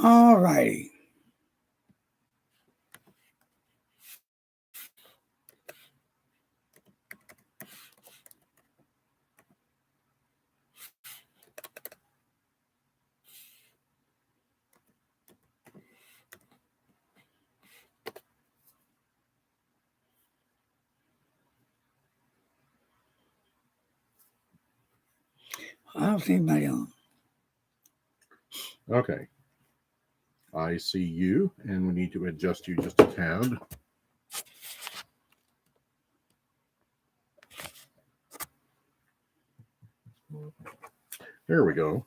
All righty. I don't see anybody on. Okay. I see you, and we need to adjust you just a tad. There we go.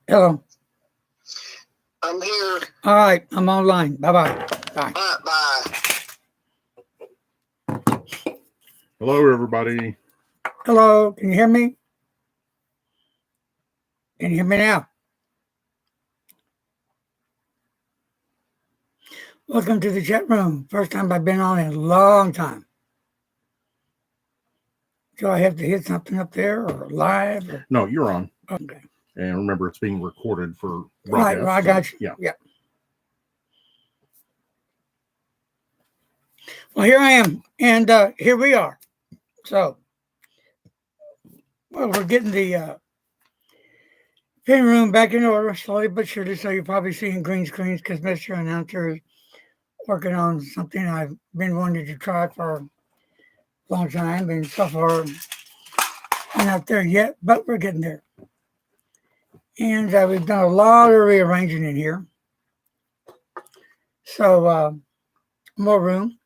Hello. I'm here. All right, I'm online. Bye-bye. Bye. Bye. Hello, everybody. Hello, can you hear me? Can you hear me now? Welcome to the chat room. First time I've been on in a long time. Do I have to hit something up there or live? Or? No, you're on. Okay. And remember, it's being recorded for Right, well, I got you. Yeah. Well, here I am, and here we are. So, well, we're getting the pen room back in order, slowly but surely. So you're probably seeing green screens because Mr. Announcer is working on something I've been wanting to try for a long time, and so far, we're not there yet, but we're getting there. And we've done a lot of rearranging in here. So, more room.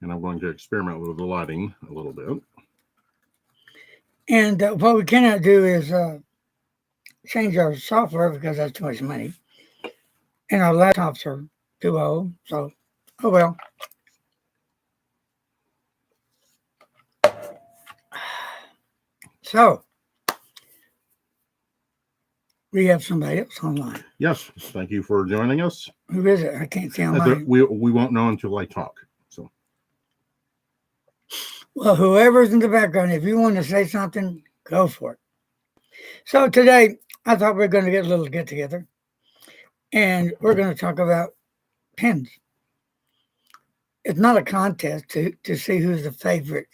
And I'm going to experiment with the lighting a little bit. And what we cannot do is change our software because that's too much money. And our laptops are too old. So, oh well. So, we have somebody else online. Yes, thank you for joining us. Who is it? I can't see on mine. We won't know until I talk. So, well, whoever's in the background, if you want to say something, go for it. So today, I thought we were going to get a little get together, and we're going to talk about pens. It's not a contest to see who's the favorite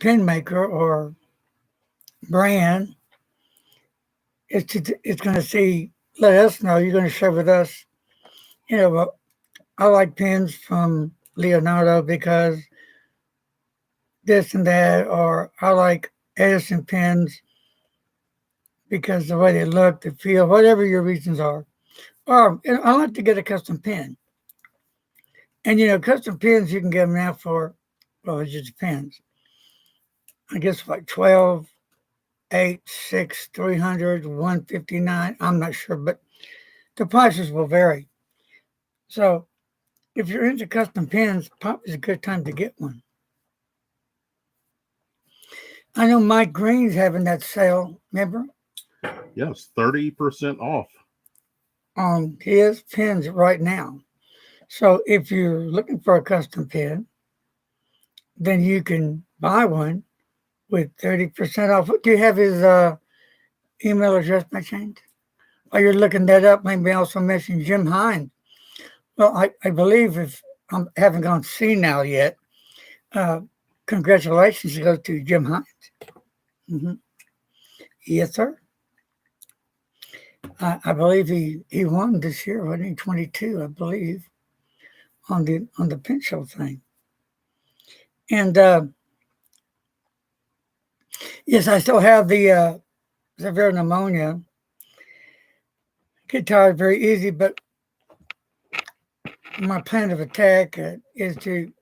pen maker or brand. It's going to see, let us know. You're going to share with us, you know, well, I like pens from Leonardo because this and that, or I like Edison pens because the way they look, the feel, whatever your reasons are. Or I like to get a custom pen. And, you know, custom pens, you can get them now for, well, it just depends. I guess like 12, 8, 6, 300, 159. I'm not sure, but the prices will vary. So if you're into custom pens, probably is a good time to get one. I know Mike Green's having that sale, remember? yes, 30% off On his pens right now. So if you're looking for a custom pen, then you can buy one with 30% off. Do you have his email address by chance? While you're looking that up, maybe also mention Jim Hines. Well, I believe if I haven't gone senile yet, congratulations go to Jim Hines. Mm-hmm. Yes, sir. I believe he won this year, wasn't he? 22, I believe, on the pen show thing. And yes, I still have the severe pneumonia. Get tired very easy, but my plan of attack is to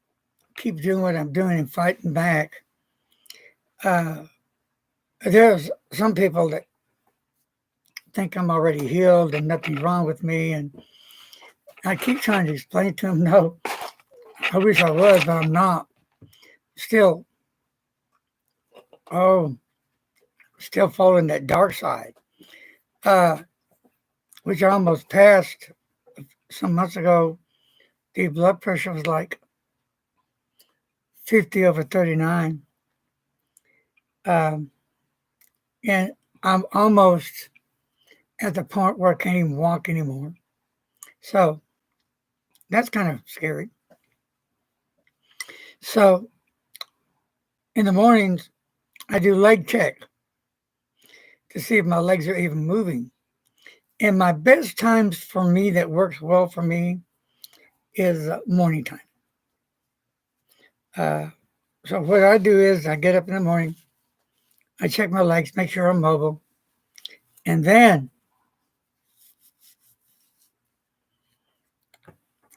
keep doing what I'm doing and fighting back. There's some people that think I'm already healed and nothing's wrong with me, and I keep trying to explain to them, no, I wish I was, but I'm not. Still following that dark side, which I almost passed some months ago. The blood pressure was like 50/39. Um, and I'm almost at the point where I can't even walk anymore. So that's kind of scary. So in the mornings, I do leg check to see if my legs are even moving. And my best times for me that works well for me is morning time. So what I do is I get up in the morning, I check my legs, make sure I'm mobile, and then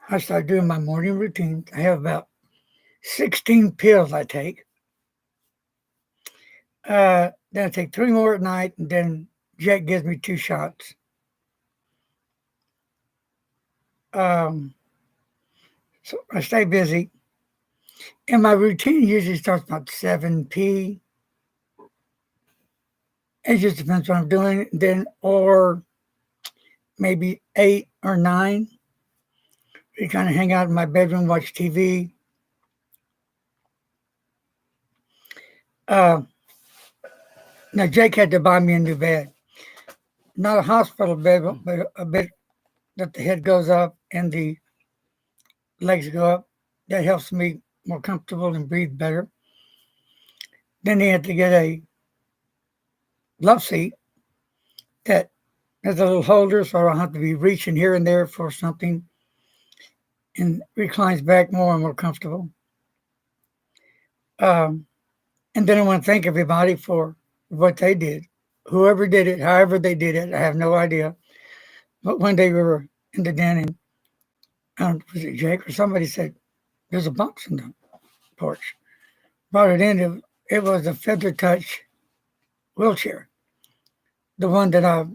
I start doing my morning routine. I have about 16 pills I take. Then I take 3 more at night, and then Jack gives me 2 shots. So I stay busy. And my routine usually starts about 7 p. It just depends what I'm doing. Then, or maybe 8 or 9. We kind of hang out in my bedroom, watch TV. Now, Jake had to buy me a new bed. Not a hospital bed, but a bed that the head goes up and the legs go up. That helps me more comfortable and breathe better. Then he had to get a love seat that has a little holder so I don't have to be reaching here and there for something, and reclines back more and more comfortable. And then I want to thank everybody for what they did. Whoever did it, however they did it, I have no idea. But one day we were in the den and was it Jake or somebody said, there's a box in the porch. Brought it in. It was a Feather Touch wheelchair, the one that I've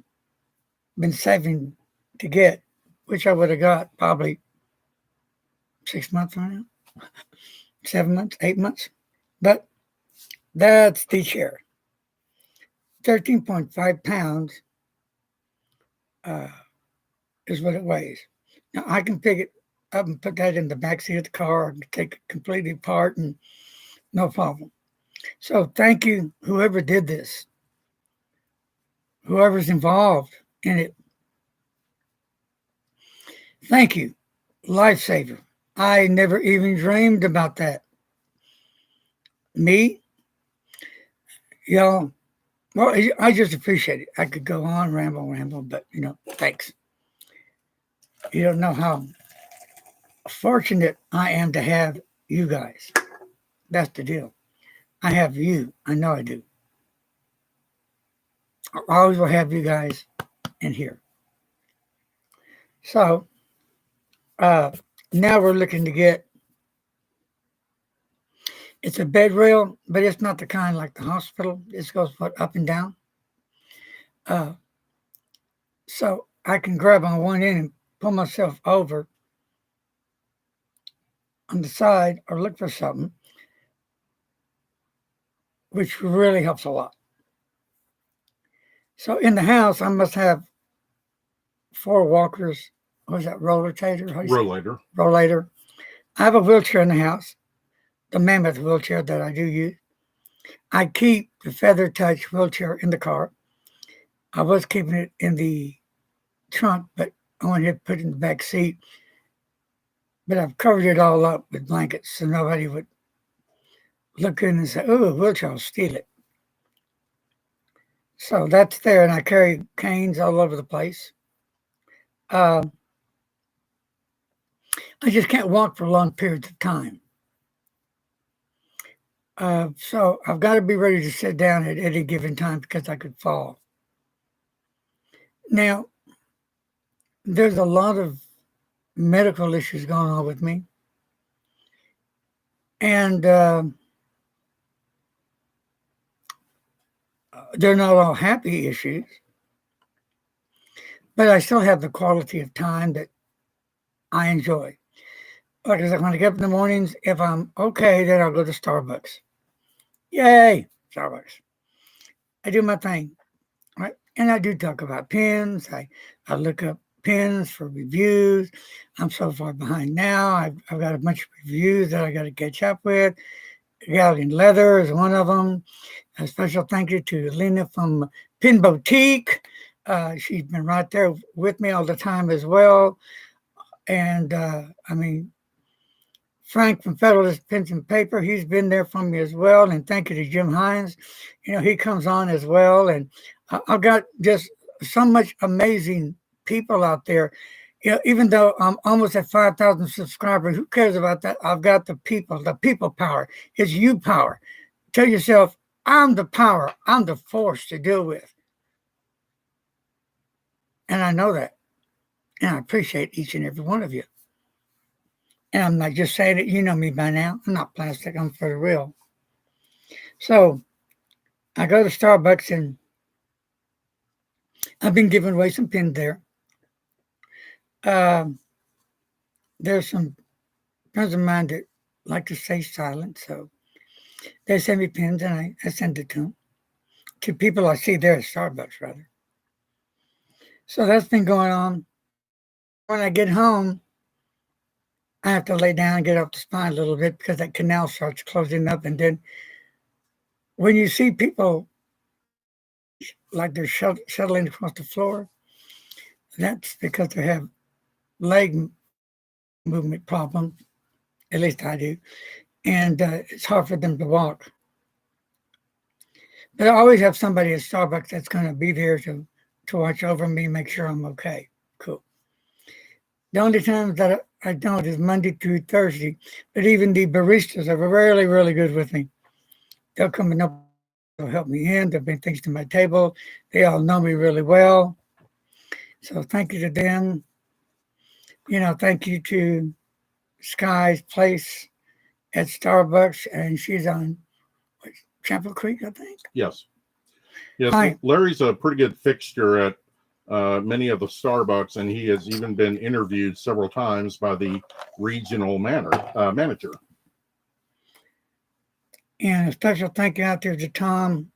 been saving to get, which I would have got probably 6 months from now, 7 months, 8 months. But that's the chair. 13.5 pounds is what it weighs. Now I can pick it up and put that in the back seat of the car and take it completely apart and no problem. So thank you, whoever did this, whoever's involved in it. Thank you, lifesaver. I never even dreamed about that. Me, y'all, well, I just appreciate it. I could go on, ramble, but thanks. You don't know how fortunate I am to have you guys. That's the deal. I have you. I know I do. I always will have you guys in here. So now we're looking to get, it's a bed rail, but it's not the kind like the hospital. It goes up and down. So I can grab on one end and pull myself over on the side or look for something, which really helps a lot. So in the house, I must have 4 walkers. What is that, rollator? Rollator. I have a wheelchair in the house, the mammoth wheelchair that I do use. I keep the Feather Touch wheelchair in the car. I was keeping it in the trunk, but I wanted to put it in the back seat. But I've covered it all up with blankets so nobody would look in and say, oh, a wheelchair, I'll steal it. So that's there, and I carry canes all over the place. I just can't walk for long periods of time. So I've got to be ready to sit down at any given time because I could fall. Now, there's a lot of medical issues going on with me. And they're not all happy issues. But I still have the quality of time that I enjoy. Like I said, when I get up in the mornings, if I'm okay, then I'll go to Starbucks. Yay, Starbucks. I do my thing, right? And I do talk about pens. I look up pens for reviews. I'm so far behind now. I've got a bunch of reviews that I got to catch up with. Galleon Leather is one of them. A special thank you to Lena from Pen Boutique. She's been right there with me all the time as well. And I mean, Frank from Federalist Pens and Paper, he's been there for me as well. And thank you to Jim Hines. You know, he comes on as well. And I've got just so much amazing people out there. You know, even though I'm almost at 5,000 subscribers, who cares about that? I've got the people power. It's you power. Tell yourself, I'm the power. I'm the force to deal with. And I know that. And I appreciate each and every one of you. And I'm not just saying it, you know me by now. I'm not plastic, I'm for real. So I go to Starbucks and I've been giving away some pens there. There's some friends of mine that like to stay silent, so they send me pens and I send it to them. To people I see there at Starbucks, rather. So that's been going on. When I get home, I have to lay down and get off the spine a little bit because that canal starts closing up. And then when you see people like they're shuttling across the floor, that's because they have leg movement problem. At least I do. And it's hard for them to walk. But I always have somebody at Starbucks that's going to be there to watch over me, make sure I'm okay. Cool. The only times that I don't is Monday through Thursday. But even the baristas are really, really good with me. They'll come and they'll help me in. They'll bring things to my table. They all know me really well. So thank you to them. You know, thank you to Sky's Place at Starbucks. And she's on Chapel Creek, I think. Yes. Yes. Hi. Larry's a pretty good fixture at many of the Starbucks, and he has even been interviewed several times by the regional manager. And a special thank you out there to Tom.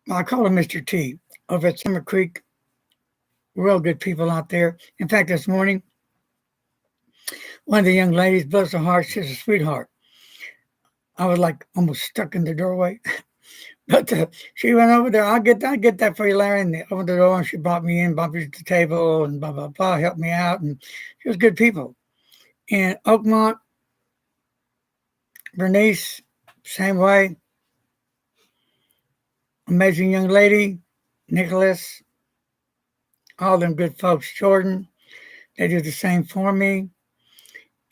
I call him Mr. T over at Summer Creek. Real good people out there. In fact, this morning, one of the young ladies, bless her heart, she's a sweetheart. I was like almost stuck in the doorway. But she went over there. I'll get that for you, Larry. And they opened the door and she brought me in, bumped me to the table and blah, blah, blah, helped me out. And she was good people. And Oakmont, Bernice, same way. Amazing young lady, Nicholas, all them good folks. Jordan, they do the same for me.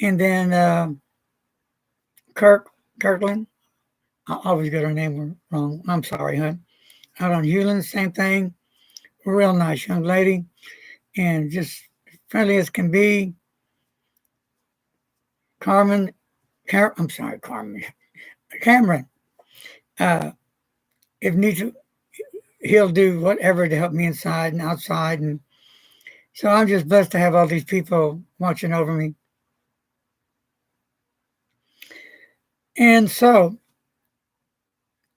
And then Kirkland. I always get her name wrong. I'm sorry, hon. Out on Hewland, same thing. Real nice young lady. And just friendly as can be. Cameron. If need to, he'll do whatever to help me inside and outside. And so I'm just blessed to have all these people watching over me. And so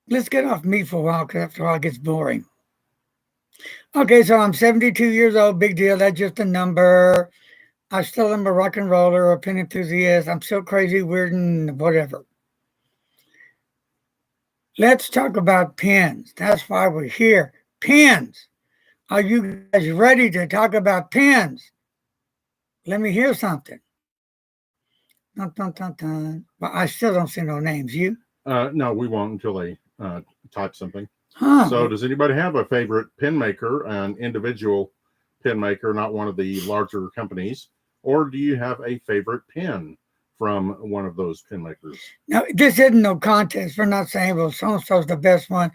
let's get off me for a while, because after a while it gets boring. Okay, so I'm 72 years old. Big deal. That's just a number. I still am a rock and roller or a pen enthusiast. I'm still crazy, weird, and whatever. Let's talk about pens. That's why we're here. Pens. Are you guys ready to talk about pens? Let me hear something. Dun, dun, dun, dun. But I still don't see no names. You? No, we won't until they type something. Huh. So does anybody have a favorite pen maker, an individual pen maker, not one of the larger companies? Or do you have a favorite pen from one of those pen makers? Now, this isn't no contest. We're not saying, well, so-and-so's the best one.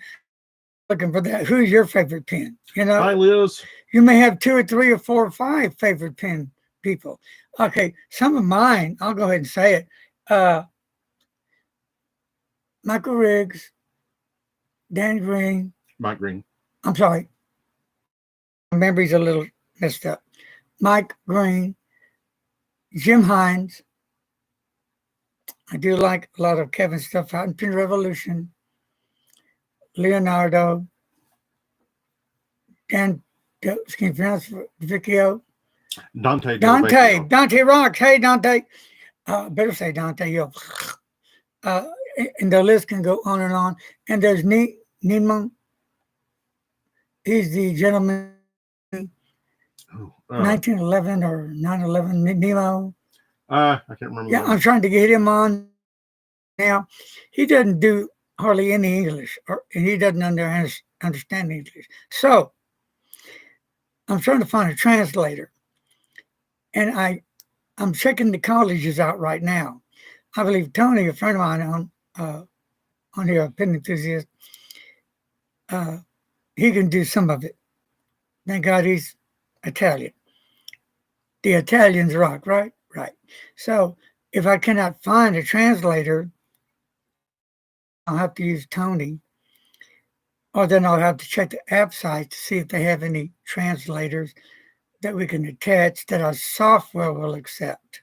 Looking for that. Who's your favorite pen? You know, Hi, Liz. you may have 2 or 3 or 4 or 5 favorite pen people. Okay, some of mine, I'll go ahead and say it. Michael Riggs, Dan Green. Mike Green. I'm sorry. My memory's a little messed up. Mike Green, Jim Hines. I do like a lot of Kevin's stuff out in Pen Revolution. Leonardo. Dan, can you pronounce Vicchio? Dante Rocks. Hey, Dante. Better say Dante. and the list can go on and on. And there's Neiman. He's the gentleman, Oh, 1911 or 911 Nemo. I can't remember. Yeah, I'm trying to get him on now. He doesn't do hardly any English, and he doesn't understand English. So I'm trying to find a translator, and I'm checking the colleges out right now. I believe Tony, a friend of mine on here, a pen enthusiast, he can do some of it. Thank God he's Italian. The Italians rock, right? Right. So if I cannot find a translator, I'll have to use Tony, or then I'll have to check the app site to see if they have any translators that we can attach that our software will accept.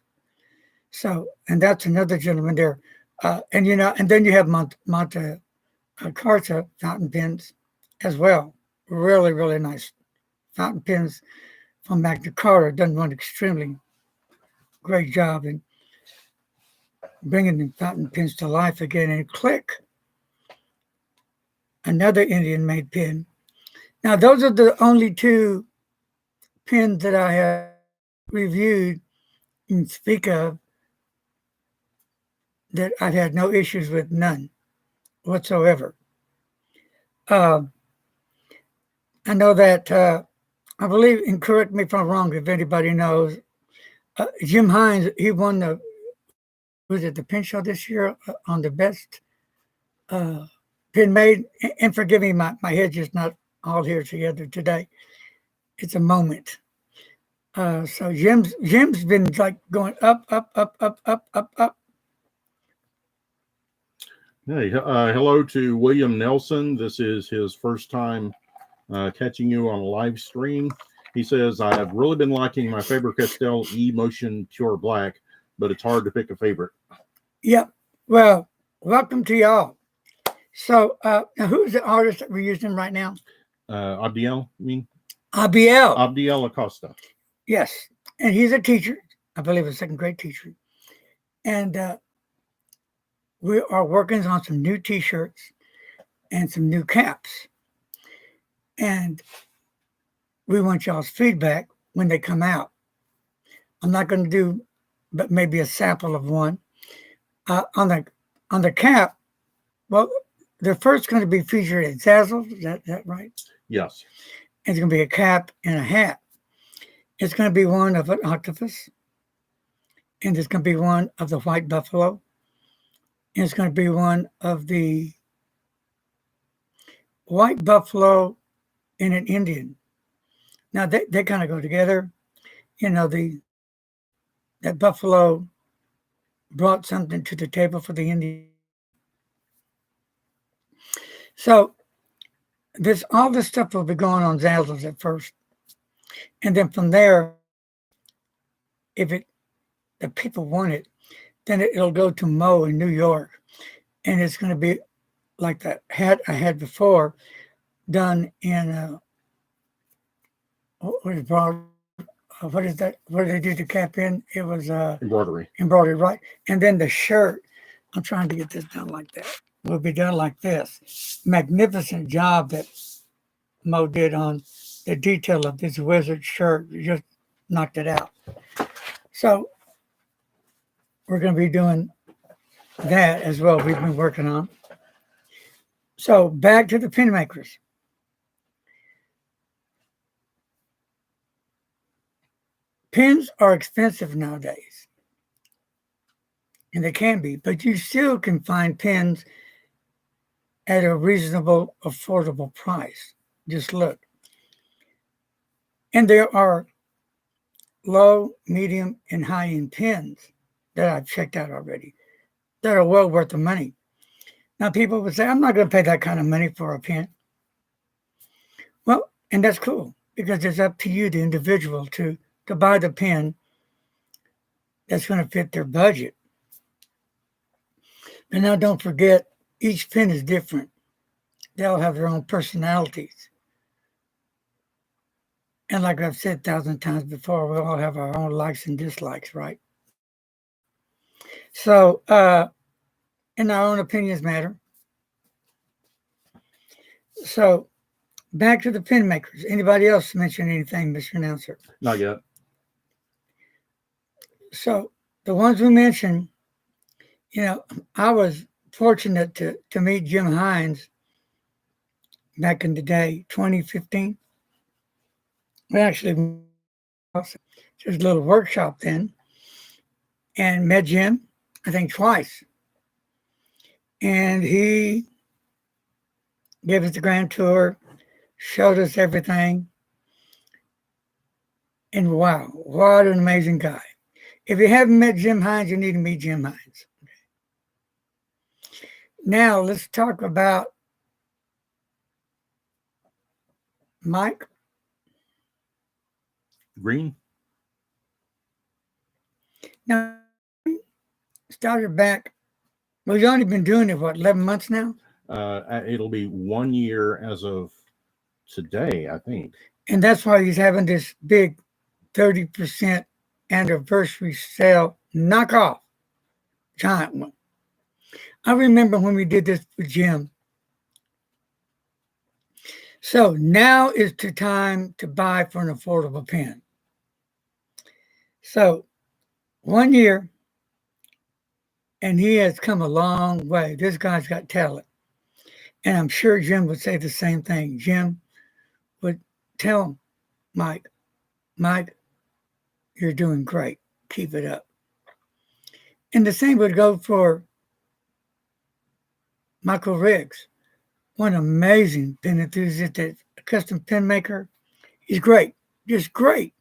So, and that's another gentleman there. And then you have Monte Carta fountain pens as well. Really, really nice fountain pens from Magna Carta. Done one extremely great job in bringing the fountain pens to life again. And Click, another Indian-made pen. Now, those are the only two pens that I have reviewed and speak of that I've had no issues with, none whatsoever. I know that, I believe, and correct me if I'm wrong, if anybody knows, Jim Hines, he won was it the pen show this year on the best pen made? And forgive me, my head's just not all here together today. It's a moment. So Jim's been like going up, up, up, up, up, up, up. Hey, hello to William Nelson. This is his first time catching you on a live stream. He says, I have really been liking my Faber-Castell E-Motion Pure Black, but it's hard to pick a favorite. Yep. Well, welcome to y'all. So now who's the artist that we're using right now? Abdiel, you mean? Abdiel Acosta. Yes. And he's a teacher, I believe a second grade teacher. And we are working on some new t-shirts and some new caps. And we want y'all's feedback when they come out. I'm not going to do but maybe a sample of one. On the cap, well, they're first going to be featured at Zazzle. Is that right? Yes. It's going to be a cap and a hat. It's going to be one of an octopus. And it's going to be one of the white buffalo. And it's going to be one of the white buffalo and an Indian. Now, they kind of go together. You know, that buffalo brought something to the table for the Indian. So all this stuff will be going on Zazzles at first. And then from there, if the people want it, then it'll go to Mo in New York. And it's going to be like that hat I had before, done in, what is that? What did they do the cap in? It was embroidery, right? And then the shirt, I'm trying to get this done like that. Will be done like this. Magnificent job that Mo did on the detail of this wizard shirt. You just knocked it out. So we're going to be doing that as well. We've been working on. So back to the pen makers. Pens are expensive nowadays, and they can be, but you still can find pens at a reasonable, affordable price. Just look. And there are low, medium, and high-end pens that I've checked out already that are well worth the money. Now, people would say, I'm not going to pay that kind of money for a pen. Well, and that's cool, because it's up to you, the individual, to buy the pen that's going to fit their budget. And now don't forget, each pen is different. They all have their own personalities. And like I've said 1,000 times before, we all have our own likes and dislikes, right? So, and our own opinions matter. So back to the pen makers. Anybody else mention anything, Mr. Announcer? Not yet. So the ones we mentioned, I was fortunate to meet Jim Hines back in the day, 2015. We actually just a little workshop then, and met Jim, I think twice. And he gave us the grand tour, showed us everything. And wow, what an amazing guy. If you haven't met Jim Hines, you need to meet Jim Hines. Now let's talk about Mike Green. Now, started back, we've only been doing it, 11 months now? It'll be 1 year as of today, I think. And that's why he's having this big 30% anniversary sale knockoff, giant one. I remember when we did this with Jim. So now is the time to buy for an affordable pen. So 1 year, and he has come a long way. This guy's got talent. And I'm sure Jim would say the same thing. Jim would tell Mike, you're doing great. Keep it up. And the same would go for Michael Riggs, one amazing pen enthusiast, a custom pen maker. He's great, just great.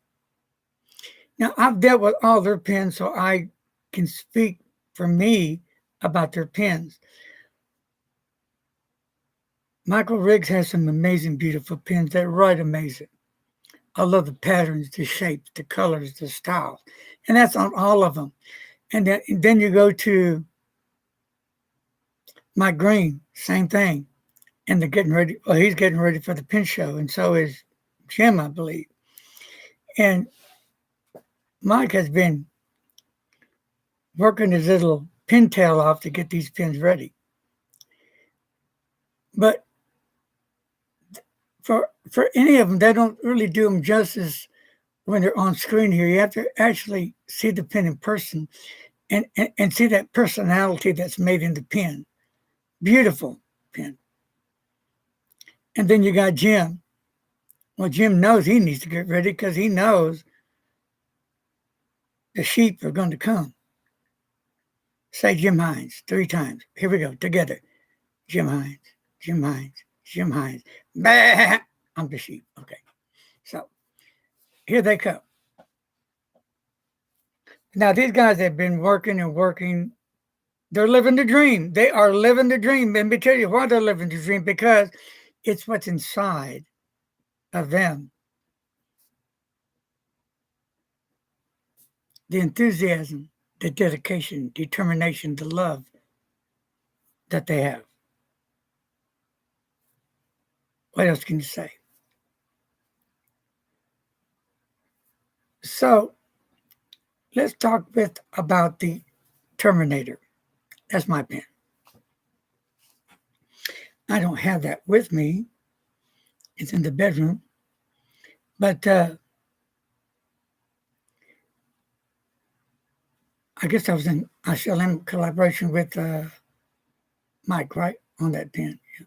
Now, I've dealt with all their pens, so I can speak for me about their pens. Michael Riggs has some amazing, beautiful pens that write amazing. I love the patterns, the shapes, the colors, the styles. And that's on all of them. And then you go to Mike Green, same thing. And they're getting ready. Well, he's getting ready for the pen show. And so is Jim, I believe. And Mike has been working his little pin tail off to get these pens ready. But for any of them, they don't really do them justice when they're on screen here. You have to actually see the pen in person and see that personality that's made in the pen. Beautiful pen. And then you got Jim. Well, Jim knows he needs to get ready because he knows the sheep are going to come. Say Jim Hines 3 times. Here we go, together. Jim Hines, Jim Hines, Jim Hines. Bah! I'm the sheep. Okay. So here they come. Now, these guys have been working and working. They're living the dream. They are living the dream. Let me tell you why they're living the dream, because it's what's inside of them. The enthusiasm, the dedication, determination, the love that they have. What else can you say? So let's talk about the Terminator. That's my pen. I don't have that with me. It's in the bedroom. But I guess I still am in collaboration with Mike, right? On that pen. Yeah.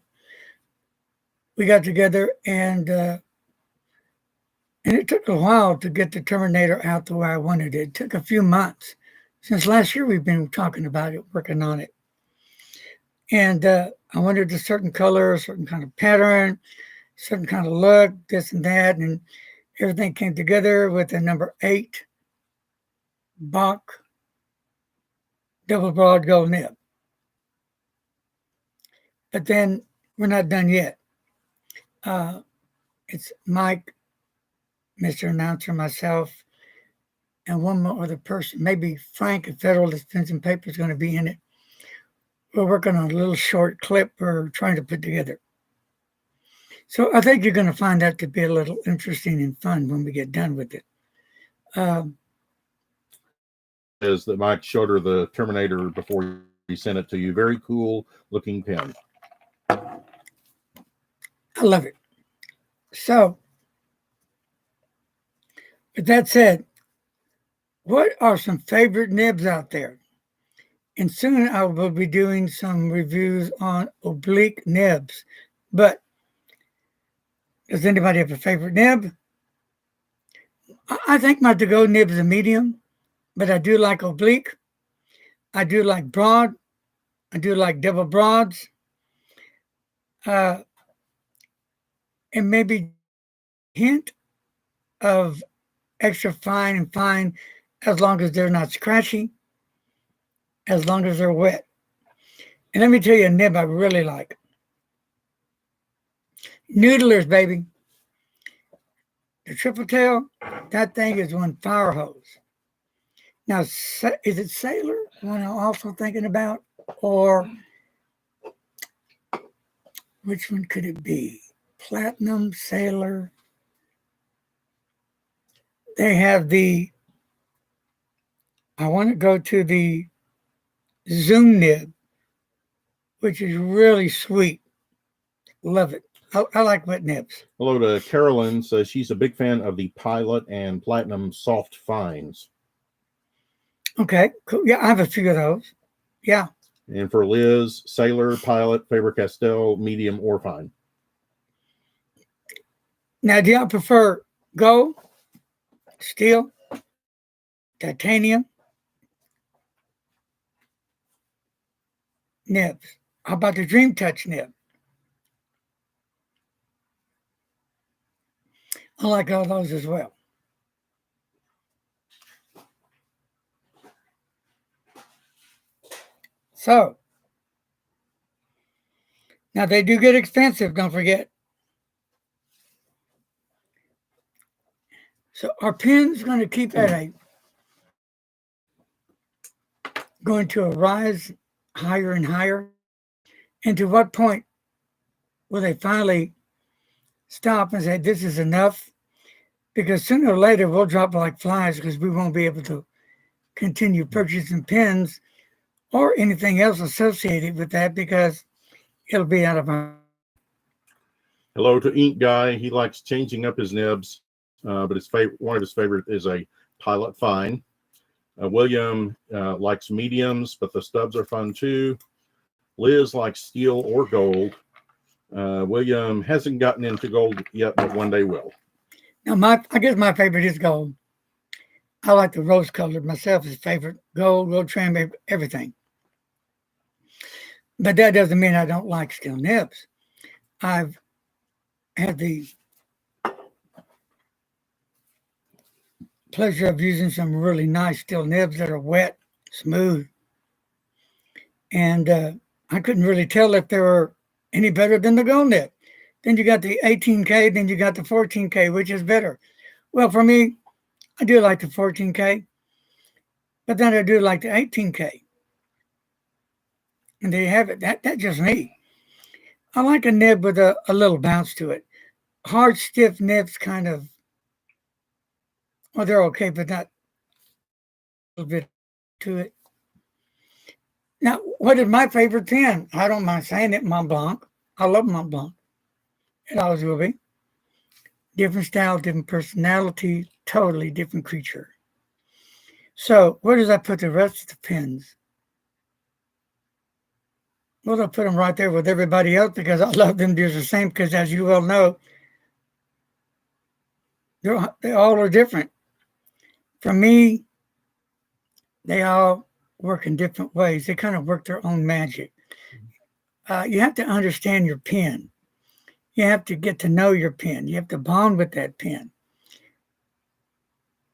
We got together and it took a while to get the Terminator out the way I wanted it. It took a few months. Since last year, we've been talking about it, working on it. And I wanted a certain color, a certain kind of pattern, certain kind of look, this and that. And everything came together with a number 8 Bach double broad gold nib. But then we're not done yet. It's Mike, Mr. Announcer, myself, and one more other person. Maybe Frank at Federalist Pens and Paper is going to be in it. We're working on a little short clip we're trying to put together. So I think you're going to find that to be a little interesting and fun when we get done with it. Is that Mike showed her the Terminator before sent it to you. Very cool looking pen. I love it. So, with that said, what are some favorite nibs out there? And soon I will be doing some reviews on oblique nibs. But does anybody have a favorite nib? I think my to-go nib is a medium, but I do like oblique. I do like broad. I do like double broads. And maybe hint of extra fine and fine, as long as they're not scratchy, as long as they're wet. And let me tell you a nib I really like. Noodlers, baby. The triple tail, that thing is one fire hose. Now, is it Sailor, one I'm also thinking about? Or which one could it be? Platinum, Sailor. They have I want to go to the Zoom nib, which is really sweet. Love it. I like wet nibs. Hello to Carolyn. Says she's a big fan of the Pilot and Platinum soft fines. Okay, cool. Yeah, I have a few of those. Yeah. And for Liz, Sailor, Pilot, Faber-Castell, medium or fine. Now, do y'all prefer gold, steel, titanium, nibs? How about the Dream Touch nib? I like all those as well. So, now they do get expensive, don't forget. So our pen's going to keep going to a rise higher and higher. And to what point will they finally stop and say, this is enough? Because sooner or later we'll drop like flies because we won't be able to continue purchasing pens or anything else associated with that because it'll be out of our. Hello to Ink Guy. He likes changing up his nibs, but one of his favorite is a Pilot Fine. William likes mediums, but the stubs are fun too. Liz likes steel or gold. William hasn't gotten into gold yet, but one day will. Now, I guess my favorite is gold. I like the rose colored myself as favorite. Gold trim, everything. But that doesn't mean I don't like steel nibs. I've had the pleasure of using some really nice steel nibs that are wet, smooth. And I couldn't really tell if they were any better than the gold nib. Then you got the 18K, then you got the 14K, which is better. Well, for me, I do like the 14K, but then I do like the 18K. And there you have it. That's just me. I like a nib with a little bounce to it. Hard, stiff nibs kind of, well, they're okay, but not a little bit to it. Now, what is my favorite pen? I don't mind saying it, Mont Blanc. I love Mont Blanc. It always will be. Different style, different personality, totally different creature. So where does I put the rest of the pens? Well, I'll put them right there with everybody else because I love them just the same because, as you well know, they all are different. For me, they all work in different ways. They kind of work their own magic. You have to understand your pen. You have to get to know your pen. You have to bond with that pen.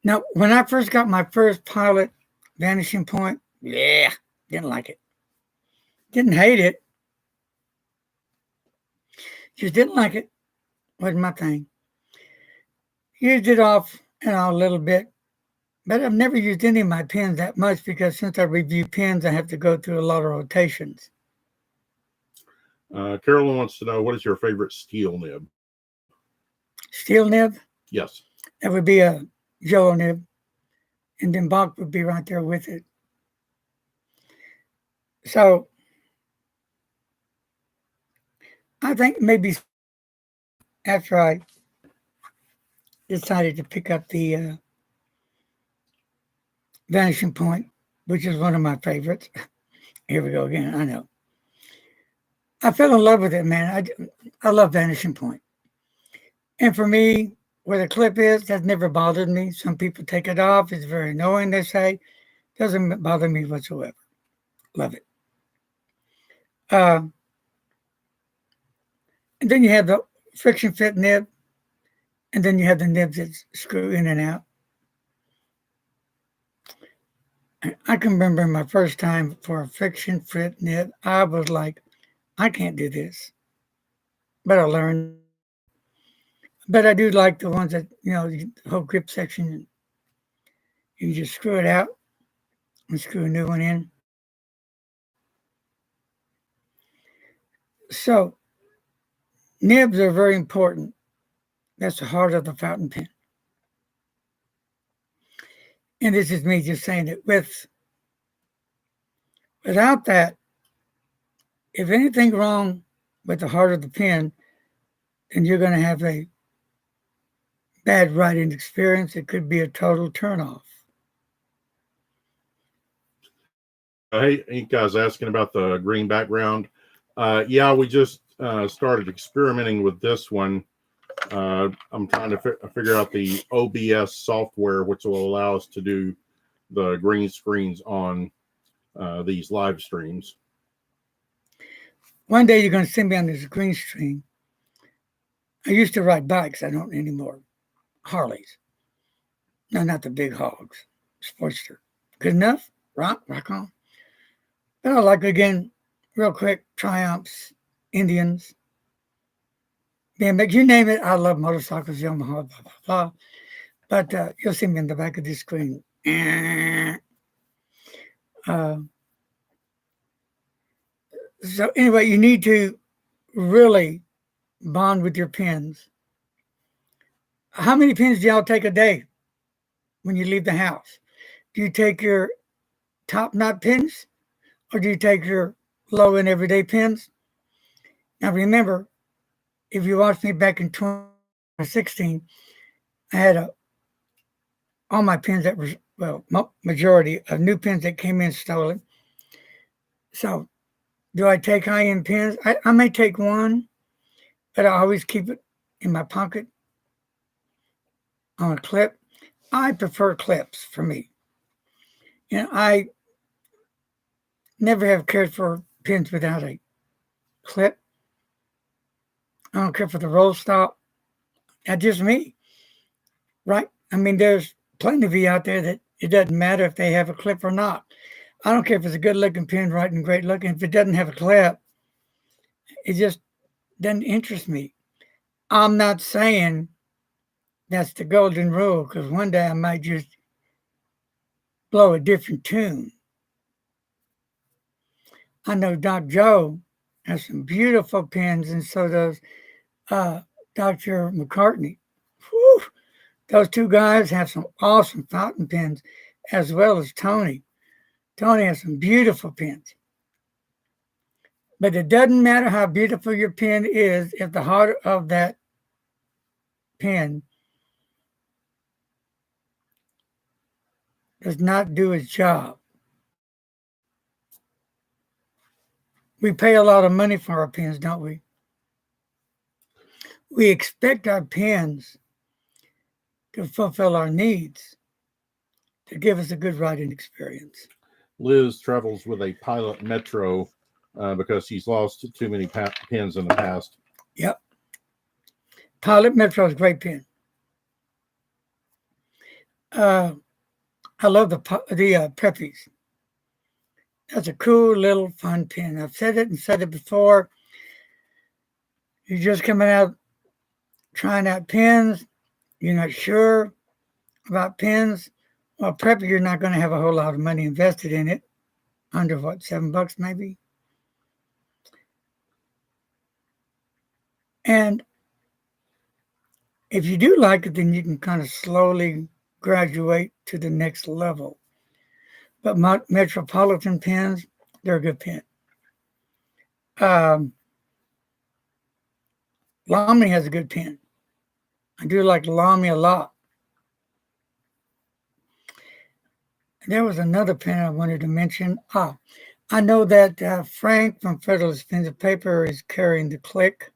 Now, when I first got my first Pilot Vanishing Point, didn't like it. Didn't hate it. Just didn't like it. Wasn't my thing. Used it off and on a little bit. But I've never used any of my pens that much because since I review pens, I have to go through a lot of rotations. Carolyn wants to know, what is your favorite steel nib? Steel nib? Yes. That would be a Joe nib. And then Bach would be right there with it. So I think maybe after I decided to pick up the Vanishing Point, which is one of my favorites. Here we go again. I know. I fell in love with it, man. I love Vanishing Point. And for me, where the clip is, that's never bothered me. Some people take it off. It's very annoying, they say. Doesn't bother me whatsoever. Love it. And then you have the friction fit nib. And then you have the nibs that screw in and out. I can remember my first time for a friction fit nib, I was like, I can't do this. But I learned. But I do like the ones that, the whole grip section, you just screw it out and screw a new one in. So, nibs are very important. That's the heart of the fountain pen. And this is me just saying it. Without that, if anything wrong with the heart of the pen, then you're going to have a bad writing experience. It could be a total turnoff. Hey, Ink guy's asking about the green background. Yeah, we just started experimenting with this one. I'm trying to figure out the OBS software, which will allow us to do the green screens on these live streams. One day you're going to send me on this green screen. I used to ride bikes. I don't anymore. Harleys. No, not the big hogs. Sportster. Good enough? Rock on. But I like, again, real quick, Triumphs, Indians. BMX, you name it. I love motorcycles, Yamaha, blah, blah, blah. But you'll see me in the back of this screen. So anyway, you need to really bond with your pens. How many pens do y'all take a day when you leave the house? Do you take your top knot pens or do you take your low and everyday pens? Now remember, if you watched me back in 2016, I had all my pens that were, majority of new pens that came in stolen. So do I take high-end pens? I may take one, but I always keep it in my pocket on a clip. I prefer clips for me. I never have cared for pens without a clip. I don't care for the roll stop. That's just me, right? I mean, there's plenty of you out there that it doesn't matter if they have a clip or not. I don't care if it's a good-looking pen, writing great looking. If it doesn't have a clip, it just doesn't interest me. I'm not saying that's the golden rule, because one day I might just blow a different tune. I know Doc Joe has some beautiful pens, and so does Dr. McCartney. Whew. Those two guys have some awesome fountain pens, as well as Tony. Tony has some beautiful pens. But it doesn't matter how beautiful your pen is if the heart of that pen does not do its job. We pay a lot of money for our pens, don't we? We expect our pens to fulfill our needs, to give us a good writing experience. Liz travels with a Pilot Metro because she's lost too many pens in the past. Yep. Pilot Metro is a great pen. I love the Preppies. That's a cool little fun pen. I've said it before. You're just coming out trying out pens. You're not sure about pens. Well, Preppy, you're not going to have a whole lot of money invested in it. Under what, $7 maybe? And if you do like it, then you can kind of slowly graduate to the next level. But Metropolitan pens, They're a good pen. Lamy has a good pen. I do like Lamy a lot. There was another pen I wanted to mention. I know that Frank from Federalist Pens and Paper is carrying the Click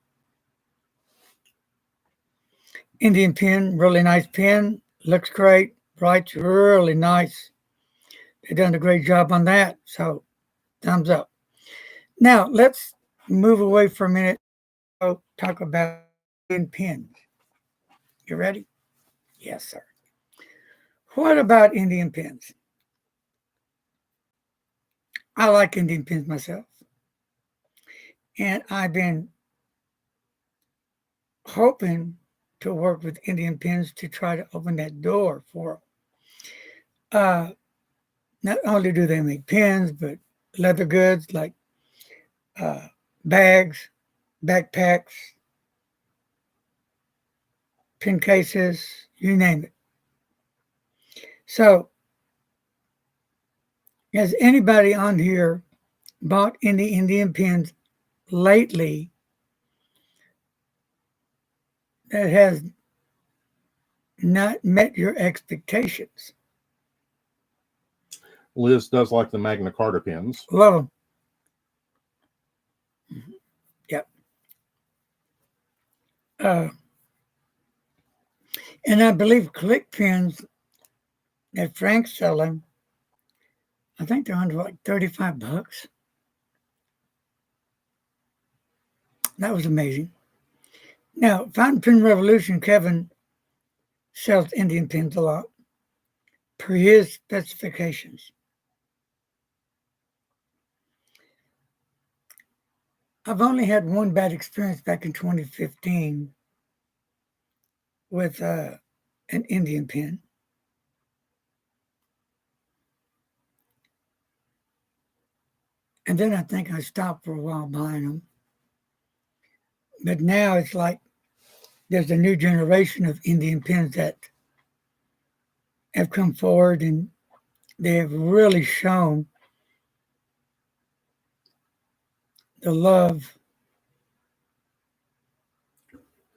Indian pen. Really nice pen. Looks great. Writes really nice. They've done a great job on that. So, thumbs up. Now, let's move away for a minute. Talk about Indian pens. You ready? Yes, sir. What about Indian pens? I like Indian pens myself. And I've been hoping to work with Indian pens to try to open that door for them. Not only do they make pens, but leather goods like bags, backpacks, pen cases, you name it. So, has anybody on here bought any Indian pens lately that has not met your expectations? Liz does like the Magna Carta pens. Love them. Yep. And I believe Click pens that Frank's selling, I think they're under like $35. That was amazing. Now, Fountain Pen Revolution, Kevin sells Indian pens a lot per his specifications. I've only had one bad experience back in 2015 with an Indian pen. And then I think I stopped for a while buying them. But now it's like there's a new generation of Indian pens that have come forward and they have really shown the love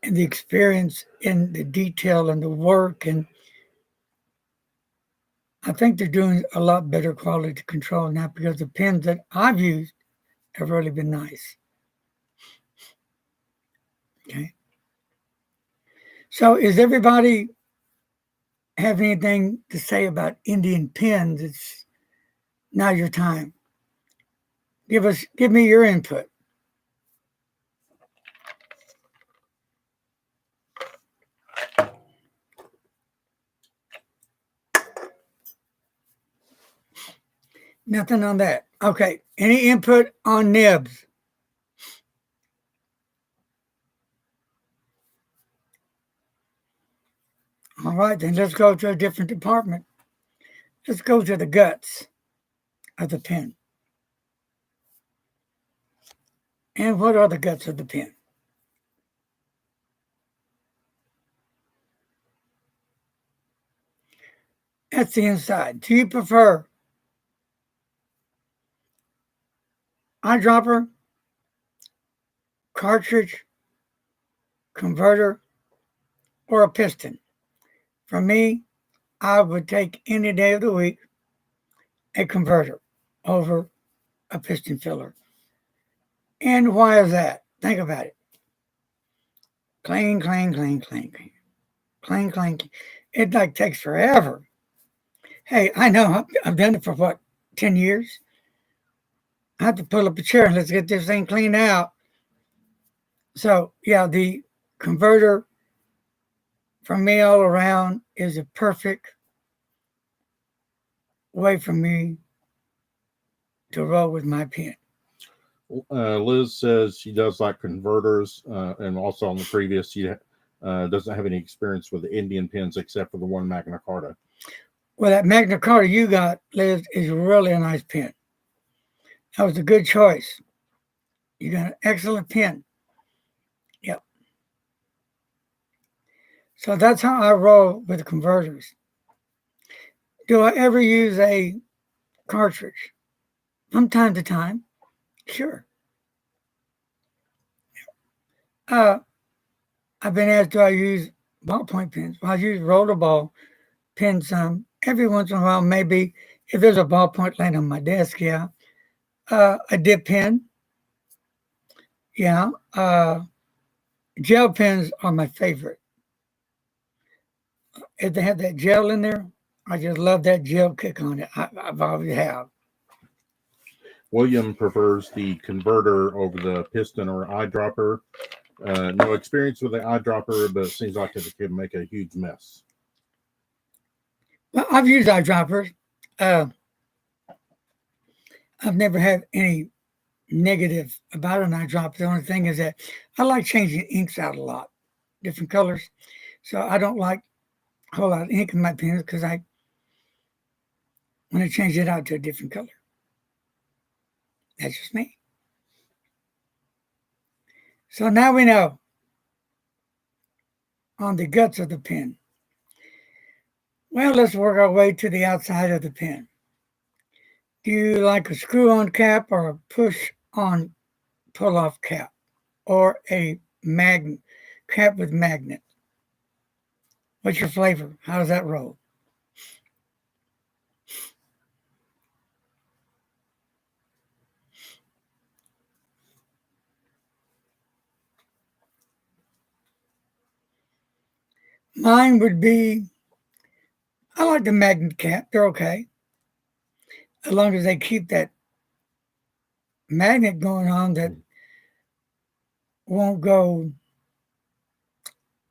and the experience and the detail and the work. And I think they're doing a lot better quality control now because the pens that I've used have really been nice. Okay. So is everybody have anything to say about Indian pens? It's now your time. Give me your input. Nothing on that. Okay. Any input on Nibs? All right, then let's go to a different department. Let's go to the guts of the pen. And what are the guts of the pen? That's the inside. Do you prefer eyedropper, cartridge, converter, or a piston? For me, I would take any day of the week a converter over a piston filler. And why is that? Think about it. Clang, clang, clang, clang, clang. Clang, clang. It like takes forever. Hey, I know I've done it for what, 10 years? I have to pull up a chair and let's get this thing cleaned out. So, yeah, the converter for me all around is a perfect way for me to roll with my pen. Liz says she does like converters, and also on the previous, she doesn't have any experience with the Indian pens except for the one Magna Carta. Well, that Magna Carta you got, Liz, is really a nice pen. That was a good choice. You got an excellent pen. Yep. So that's how I roll with converters. Do I ever use a cartridge from time to time, sure. I've been asked, do I use ballpoint pens? Well, I use rollerball pens every once in a while, maybe if there's a ballpoint laying on my desk, yeah. A dip pen, yeah. Gel pens are my favorite. If they have that gel in there, I just love that gel kick on it. I've always have. William prefers the converter over the piston or eyedropper. No experience with the eyedropper, but it seems like it can make a huge mess. Well, I've used eyedroppers. I've never had any negative about an eyedropper. The only thing is that I like changing inks out a lot, different colors. So I don't like a whole lot of ink in my pens because I want to change it out to a different color. That's just me. So now we know on the guts of the pen. Well, let's work our way to the outside of the pen. Do you like a screw-on cap or a push-on pull-off cap or a cap with magnet? What's your flavor? How does that roll? Mine would be, I like the magnet cap. They're okay. As long as they keep that magnet going on that won't go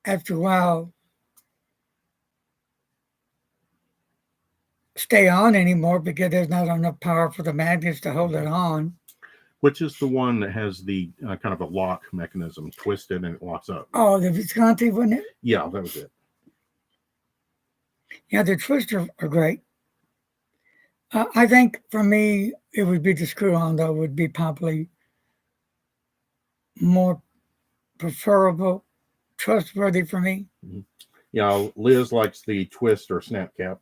after a while stay on anymore because there's not enough power for the magnets to hold it on. Which is the one that has the kind of a lock mechanism, twisted and it locks up? Oh, the Visconti, wasn't it? Yeah, that was it. Yeah, the twisters are great. I think for me, it would be the screw-on, though, would be probably more preferable, trustworthy for me. Mm-hmm. Yeah, Liz likes the twist or snap cap.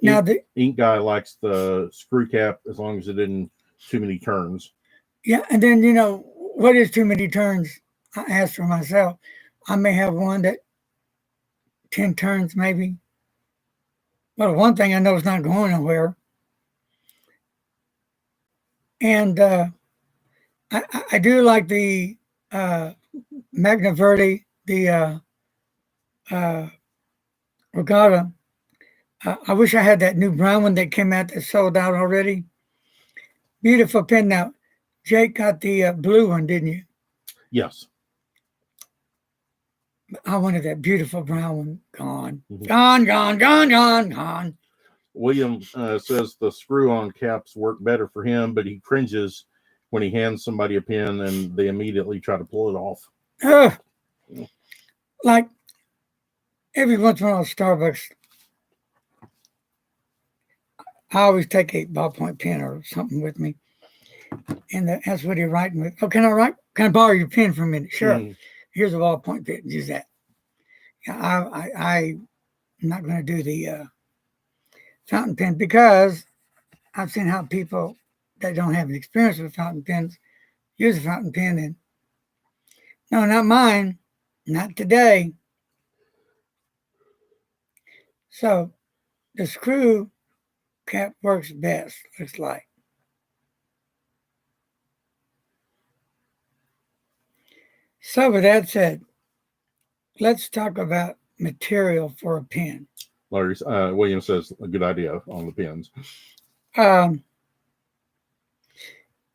Now, the ink guy likes the screw cap as long as it didn't too many turns. Yeah, and then, what is too many turns? I asked for myself. I may have one that 10 turns maybe. Well, one thing I know is not going nowhere. And I do like the Magna Verde, the Regatta. I wish I had that new brown one that came out that sold out already. Beautiful pen. Now, Jake got the blue one, didn't you? Yes. I wanted that beautiful brown one gone. Mm-hmm. Gone. William says the screw-on caps work better for him, but he cringes when he hands somebody a pen and they immediately try to pull it off. Like every once in a while, Starbucks, I always take a ballpoint pen or something with me, and that's what he's writing with. Oh, can I borrow your pen for a minute? Sure. Mm. Here's a ballpoint pen. Use that. Yeah, I'm not going to do the fountain pen because I've seen how people that don't have an experience with fountain pens use a fountain pen, and no, not mine, not today. So the screw cap works best, looks like. So with that said, let's talk about material for a pen. William says a good idea on the pens.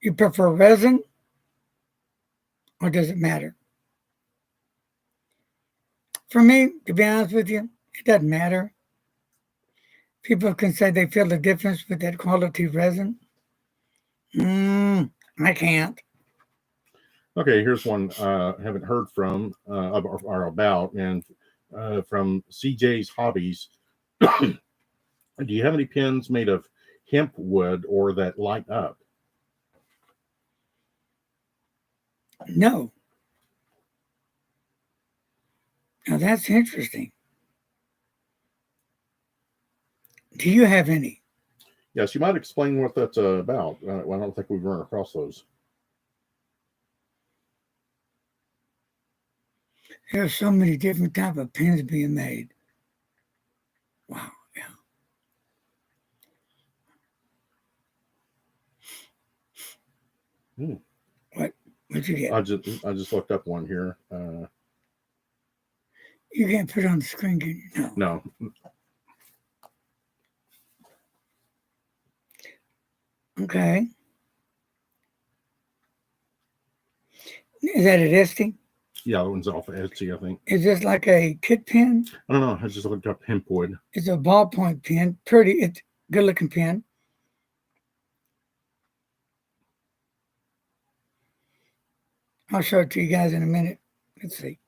You prefer resin or does it matter? For me, to be honest with you, it doesn't matter. People can say they feel the difference with that quality resin. I can't. Okay, here's one I haven't heard from or about, and from CJ's Hobbies. Do you have any pens made of hemp wood or that light up? No. Now that's interesting. Do you have any? Yes, you might explain what that's about. I don't think we've run across those. There's so many different type of pens being made. Wow, yeah. What'd you get? I just looked up one here. You can't put it on the screen, can you? No. No. Okay. Is that a Etsy? Yeah, that one's off Etsy, I think. Is this like a kit pen? I don't know. I just looked up hempwood. It's a ballpoint pen. Pretty. It's a good looking pen. I'll show it to you guys in a minute. Let's see.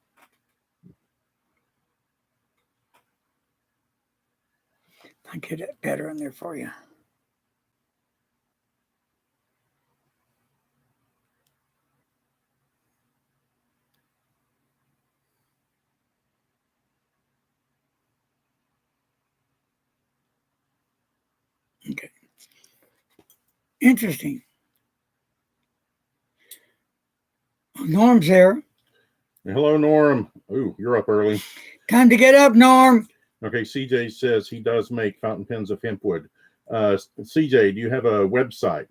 I'll get it better in there for you. Okay. Interesting. Norm's there. Hello, Norm. Ooh, you're up early. Time to get up, Norm. Okay, CJ says he does make fountain pens of hempwood. CJ, do you have a website?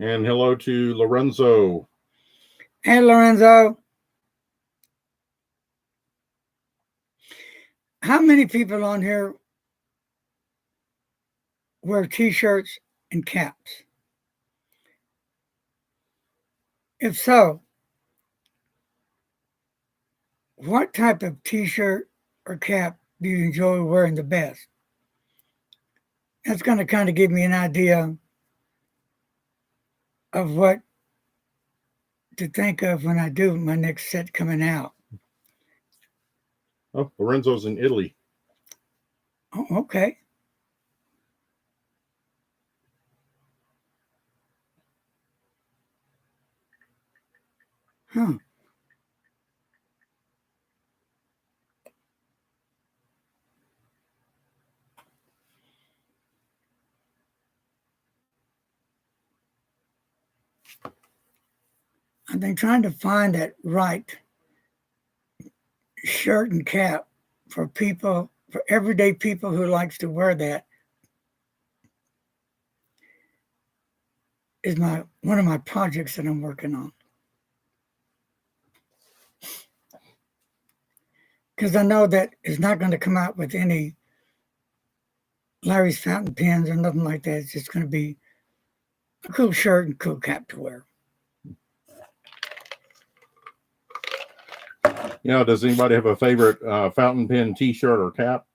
And hello to Lorenzo. Hey, Lorenzo. How many people on here wear t-shirts and caps? If so, what type of t-shirt or cap do you enjoy wearing the best? That's going to kind of give me an idea of what to think of when I do my next set coming out. Oh, Lorenzo's in Italy. Oh, okay. Huh. I've been trying to find that right shirt and cap for people, for everyday people who likes to wear that. Is one of my projects that I'm working on. Because I know that it's not going to come out with any Larry's fountain pens or nothing like that. It's just going to be a cool shirt and cool cap to wear. Yeah, does anybody have a favorite fountain pen t-shirt or cap?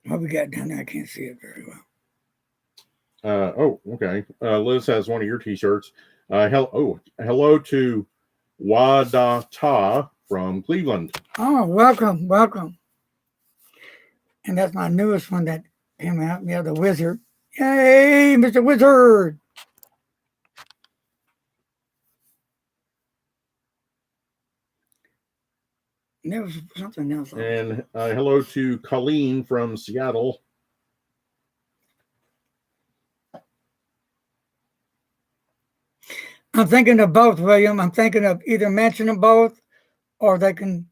What we got down there, I can't see it very well. Oh, okay. Liz has one of your t-shirts. Hello to Wadata from Cleveland. Oh, welcome, welcome. And that's my newest one that came out. Yeah, the Wizard. Yay, Mr. Wizard. And there was something else. And hello to Colleen from Seattle. I'm thinking of both, William. I'm thinking of either matching them both or they can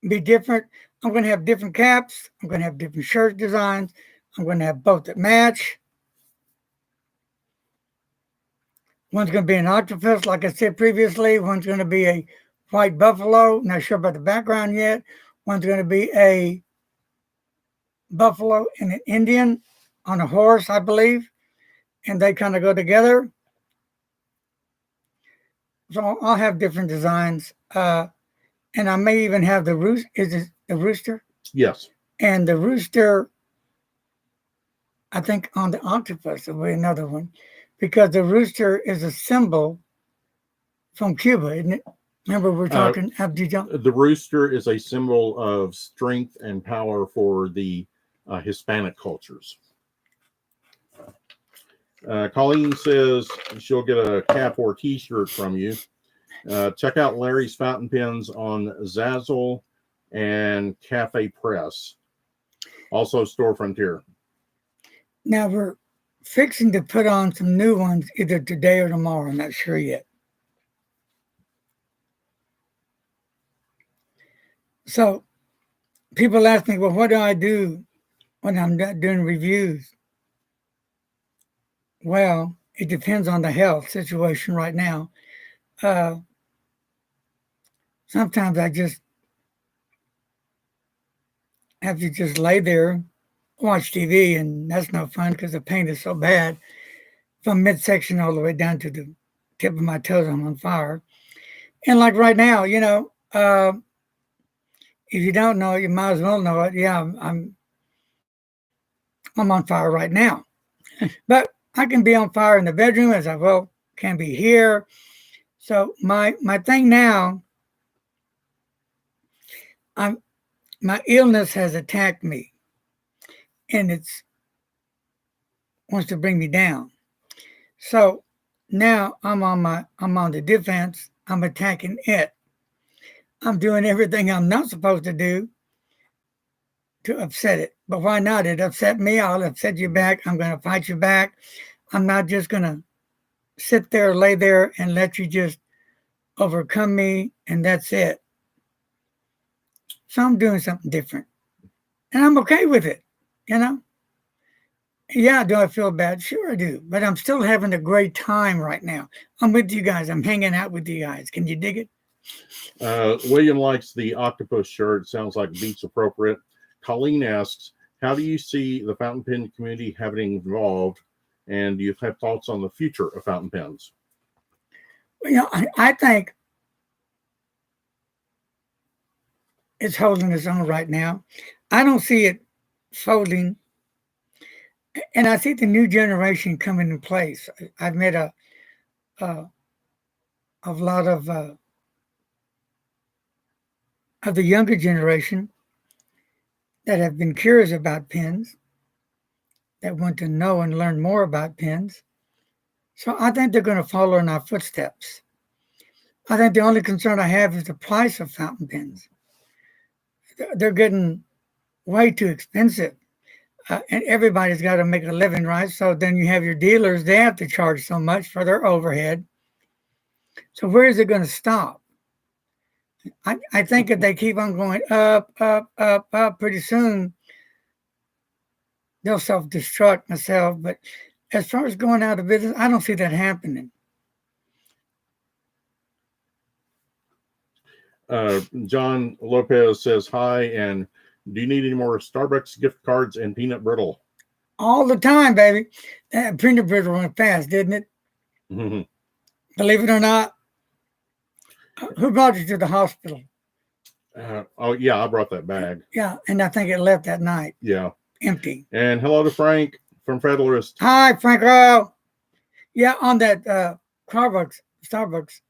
be different. I'm going to have different caps. I'm going to have different shirt designs. I'm going to have both that match. One's going to be an octopus, like I said previously. One's going to be a white buffalo. Not sure about the background yet. One's going to be a buffalo and an Indian on a horse, I believe. And they kind of go together. So I'll have different designs. And I may even have the rooster. Is it the rooster? Yes. And the rooster, I think on the octopus will be another one, because the rooster is a symbol from Cuba, isn't it? Remember we're talking the rooster is a symbol of strength and power for the Hispanic cultures. Colleen says she'll get a cap or t-shirt from you. Check out Larry's fountain pens on Zazzle and Cafe Press. Also Store Frontier. Now we're fixing to put on some new ones either today or tomorrow. I'm not sure yet. So people ask me, well, what do I do when I'm not doing reviews? Well, it depends on the health situation right now. Sometimes I just have to just lay there, watch TV, and that's no fun because the pain is so bad. From midsection all the way down to the tip of my toes, I'm on fire. And like right now, you know, if you don't know it, you might as well know it. Yeah, I'm on fire right now. But I can be on fire in the bedroom as I well can be here. So my thing now, my illness has attacked me, and it's wants to bring me down. So now I'm on the defense. I'm attacking it. I'm doing everything I'm not supposed to do to upset it. But why not? It upset me. I'll upset you back. I'm going to fight you back. I'm not just going to sit there, lay there, and let you just overcome me, and that's it. So I'm doing something different. And I'm okay with it, you know? Yeah, do I feel bad? Sure I do. But I'm still having a great time right now. I'm with you guys. I'm hanging out with you guys. Can you dig it? William likes the octopus shirt. Sounds like beats appropriate. Colleen asks, how do you see the fountain pen community having evolved? And do you have thoughts on the future of fountain pens? Well, you know, I think it's holding its own right now. I don't see it folding. And I see the new generation coming in place. I've met a lot of the younger generation that have been curious about pens, that want to know and learn more about pens. So I think they're going to follow in our footsteps. I think the only concern I have is the price of fountain pens. They're getting way too expensive. And everybody's got to make a living, right? So then you have your dealers, they have to charge so much for their overhead. So where is it going to stop? I think if they keep on going up, pretty soon they'll self-destruct myself. But as far as going out of business, I don't see that happening. John Lopez says hi, and do you need any more Starbucks gift cards and peanut brittle? All the time, baby. That peanut brittle went fast, didn't it? Mm-hmm. Believe it or not. Who brought you to the hospital? Oh, yeah, I brought that bag. Yeah, and I think it left that night. Yeah. Empty. And hello to Frank from Federalist. Hi, Franco. Yeah, on that Starbucks,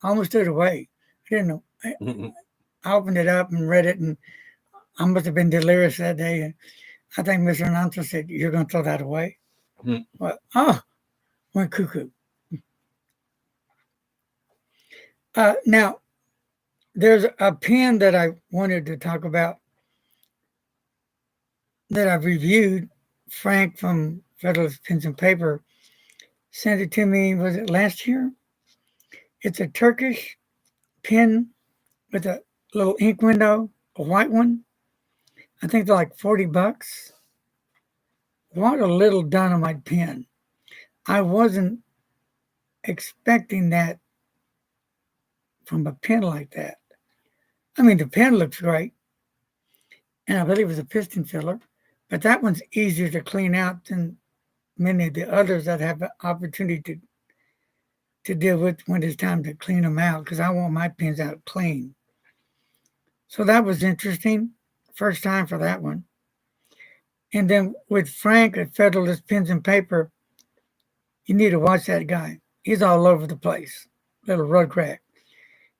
I almost threw it away. I didn't know. I opened it up and read it, and I must have been delirious that day. And I think Mr. Announcer said, "You're going to throw that away?" Well, went cuckoo. Now, there's a pen that I wanted to talk about that I've reviewed. Frank from Federalist Pens and Paper sent it to me. Was it last year? It's a Turkish pen with a little ink window, a white one. I think they're like $40. What a little dynamite pen. I wasn't expecting that from a pen like that. I mean, the pen looks great, and I believe it's a piston filler, but that one's easier to clean out than many of the others that have the opportunity to deal with when it's time to clean them out, because I want my pens out clean. So that was interesting. First time for that one. And then with Frank at Federalist Pens and Paper, you need to watch that guy. He's all over the place, little rugrat.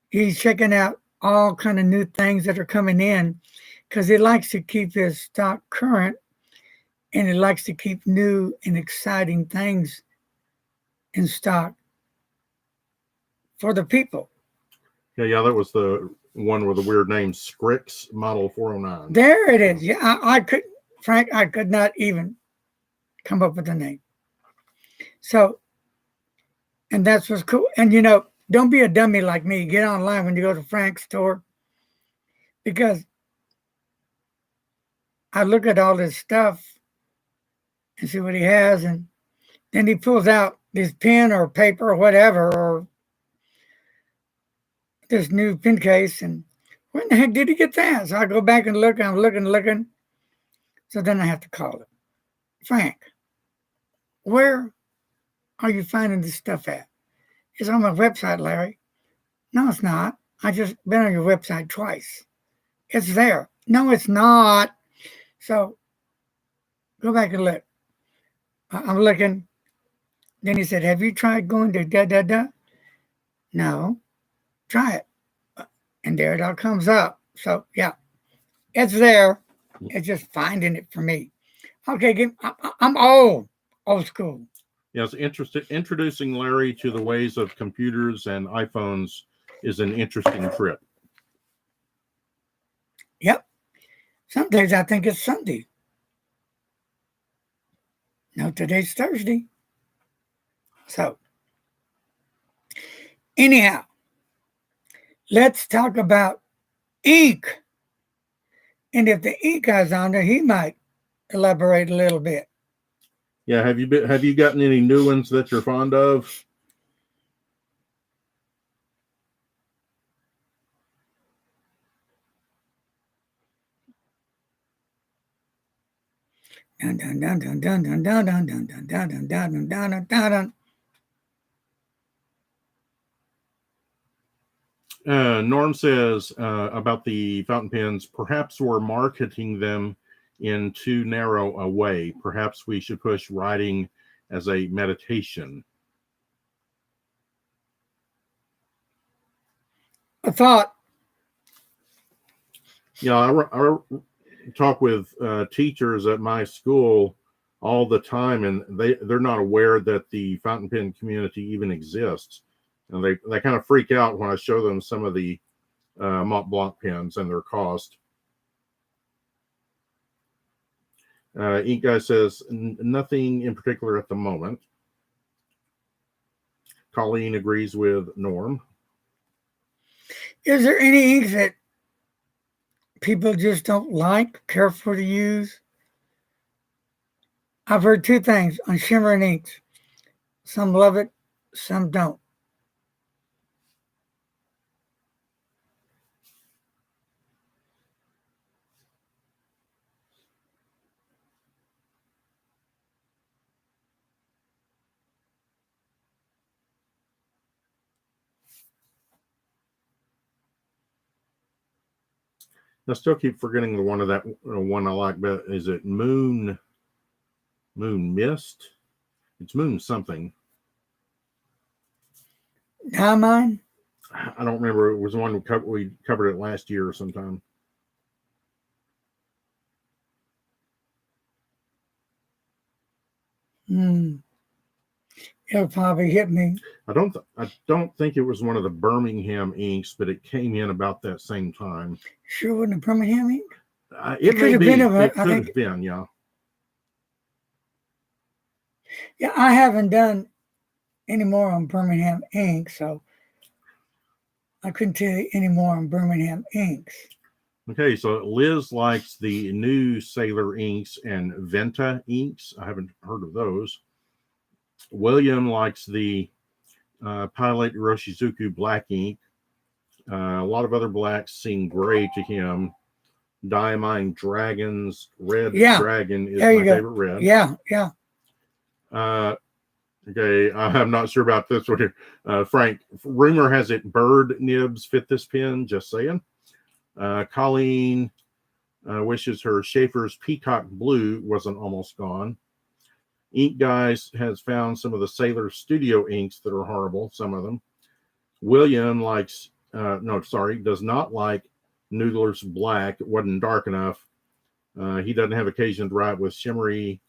He's checking out all kind of new things that are coming in because he likes to keep his stock current, and he likes to keep new and exciting things in stock for the people. Yeah, that was the one with the weird name, Scrix Model 409. There it is. Yeah, I could, Frank, I could not even come up with a name. So, and that's what's cool. And don't be a dummy like me. Get online when you go to Frank's store, because I look at all this stuff and see what he has, and then he pulls out this pen or paper or whatever, or this new pen case, and where in the heck did he get that? So I go back and look, and I'm looking. So then I have to call it. Frank, where are you finding this stuff at? It's on my website, Larry. No, it's not. I just been on your website twice. It's there. No, it's not. So go back and look. I'm looking. Then he said, have you tried going to da-da-da? No. Try it. And there it all comes up. So, yeah, it's there. It's just finding it for me. Okay, I'm old school. Yes, introducing Larry to the ways of computers and iPhones is an interesting trip. Yep. Some days I think it's Sunday. No, today's Thursday. So, anyhow, let's talk about ink. And if the ink guy's on there, he might elaborate a little bit. Yeah, have you gotten any new ones that you're fond of? Dun, dun, dun, dun, dun, dun, dun, dun, dun, dun, dun, dun, dun, dun, dun, dun, dun. Norm says about the fountain pens, perhaps we're marketing them in too narrow a way. Perhaps we should push writing as a meditation. A thought. Yeah, I talk with teachers at my school all the time, and they're not aware that the fountain pen community even exists. And they kind of freak out when I show them some of the Mont Blanc pens and their cost. Ink Guy says, nothing in particular at the moment. Colleen agrees with Norm. Is there any ink that people just don't like, careful to use? I've heard two things on shimmering inks. Some love it, some don't. I still keep forgetting the one of that one I like, but is it Moon Mist? It's Moon something. Diamond? I don't remember. It was the one we covered it last year or sometime. It'll probably hit me. I don't think it was one of the Birmingham inks, but it came in about that same time. Sure wasn't a Birmingham ink? It could may have be. been It could have been, yeah. Yeah, I haven't done any more on Birmingham ink, so I couldn't tell you any more on Birmingham inks. Okay, so Liz likes the new Sailor inks and Venta inks. I haven't heard of those. William likes the Pilot Roshizuku black ink. A lot of other blacks seem gray to him. Diamine Dragon's red dragon is my favorite red. Yeah. Okay, I'm not sure about this one here. Frank, rumor has it bird nibs fit this pen, just saying. Colleen wishes her Schaefer's Peacock Blue wasn't almost gone. Ink Guys has found some of the Sailor Studio inks that are horrible, some of them. William likes, does not like Noodler's Black. It wasn't dark enough. He doesn't have occasion to write with shimmery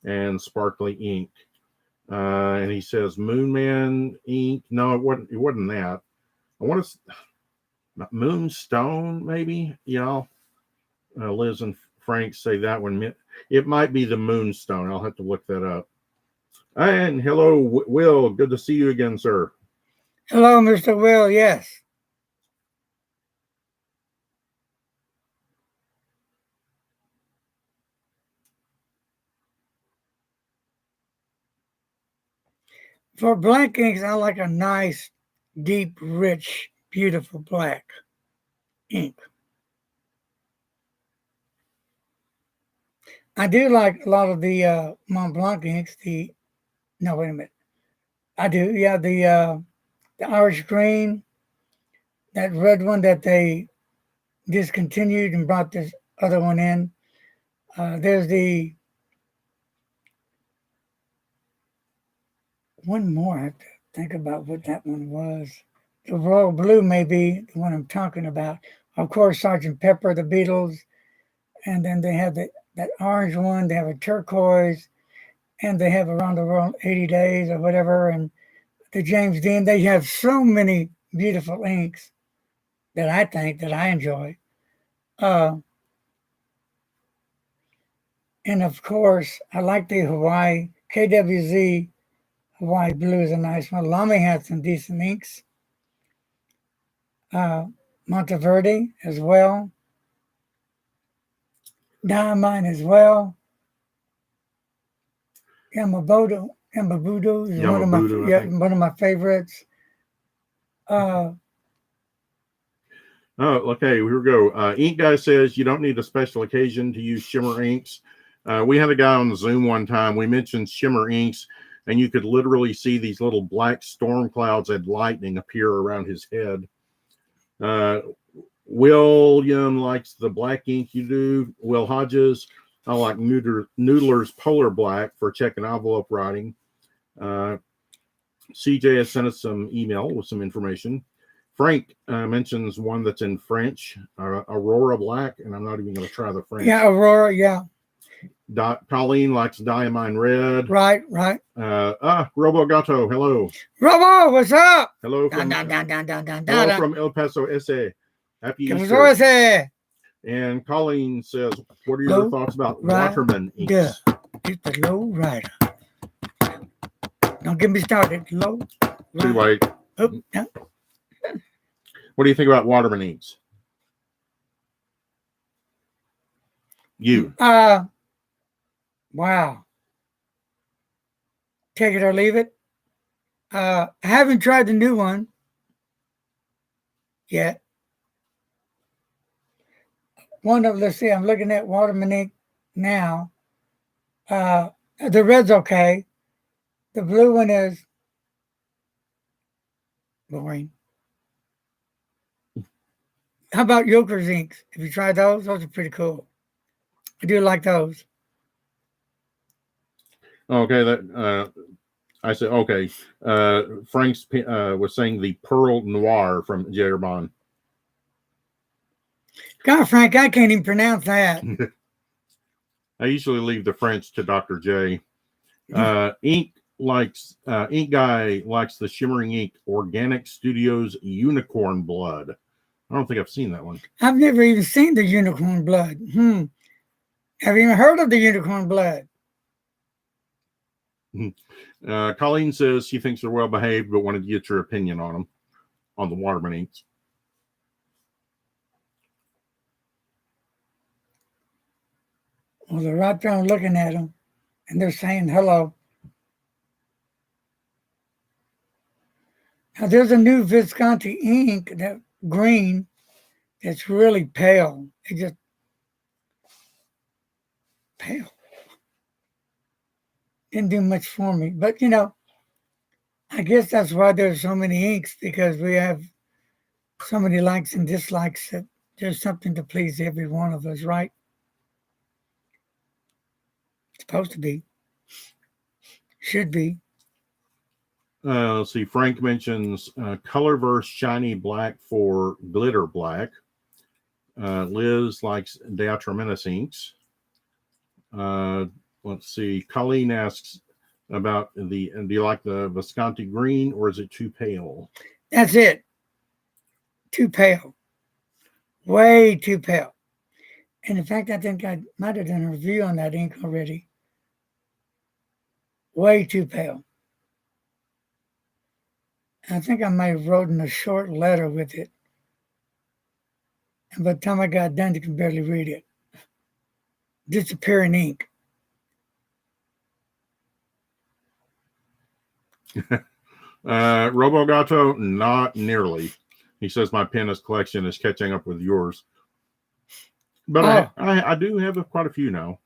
and sparkly ink. And he says Moonman ink. No, it wasn't that. I want to Moonstone, maybe. Liz and Frank say that one. It might be the Moonstone. I'll have to look that up. And hello, Will. Good to see you again, sir. Hello, Mr. Will. Yes. For black inks, I like a nice, deep, rich, beautiful black ink. I do like a lot of the Mont Blanc inks. No, wait a minute. I do, yeah. The Irish green, that red one that they discontinued and brought this other one in. There's the one more. I have to think about what that one was. The royal blue may be the one I'm talking about. Of course, Sergeant Pepper, the Beatles, and then they have that orange one. They have a turquoise, and they have Around the World 80 Days or whatever, and the James Dean. They have so many beautiful inks that I think that I enjoy. And of course, I like the Hawaii KWZ. Hawaii blue is a nice one. Lamy had some decent inks. Monteverde as well. Diamine as well. Yamabudo is one of my favorites. Oh, okay, here we go. Ink Guy says you don't need a special occasion to use shimmer inks. We had a guy on Zoom one time. We mentioned shimmer inks, and you could literally see these little black storm clouds and lightning appear around his head. William likes the black ink you do. Will Hodges, I like Noodler's Polar Black for check and envelope writing. CJ has sent us some email with some information. Frank mentions one that's in French, Aurora Black, and I'm not even going to try the French. Yeah, Aurora, yeah. Colleen likes Diamine Red. Right. Robo Gato, hello. Robo, what's up? Hello from El Paso, SA. Happy Easter. And Colleen says, what are your thoughts about Waterman inks? It's the low rider. Don't get me started. Low rider. Too late. Oh, no. What do you think about Waterman inks? You. Wow. Take it or leave it. I haven't tried the new one yet. Let's see, I'm looking at Waterman ink now. The red's okay. The blue one is boring. How about Yoker's inks? Have you tried those? Those are pretty cool. I do like those. Okay, I said okay. Frank's was saying the Pearl Noir from J.R. Bond. God, Frank, I can't even pronounce that. I usually leave the French to Dr. J. Ink Guy likes the shimmering ink Organic Studios Unicorn Blood. I don't think I've seen that one. I've never even seen the Unicorn Blood. Have you even heard of the Unicorn Blood? Colleen says she thinks they're well behaved, but wanted to get your opinion on them, on the Waterman inks. Well, they're right there looking at them, and they're saying hello. Now, there's a new Visconti ink, that green, that's really pale. It just pale. Didn't do much for me. But, I guess that's why there's so many inks, because we have so many likes and dislikes that there's something to please every one of us, right? It's supposed to be. Should be. Let's see. Frank mentions Colorverse Shiny Black for Glitter Black. Liz likes Diatramenous inks. Let's see. Colleen asks about do you like the Visconti green, or is it too pale? That's it. Too pale. Way too pale. And in fact, I think I might have done a review on that ink already. Way too pale. I think I might have written a short letter with it. And by the time I got done, you could barely read it. Disappearing ink. Robogato, not nearly. He says my pen collection is catching up with yours. But I do have quite a few now.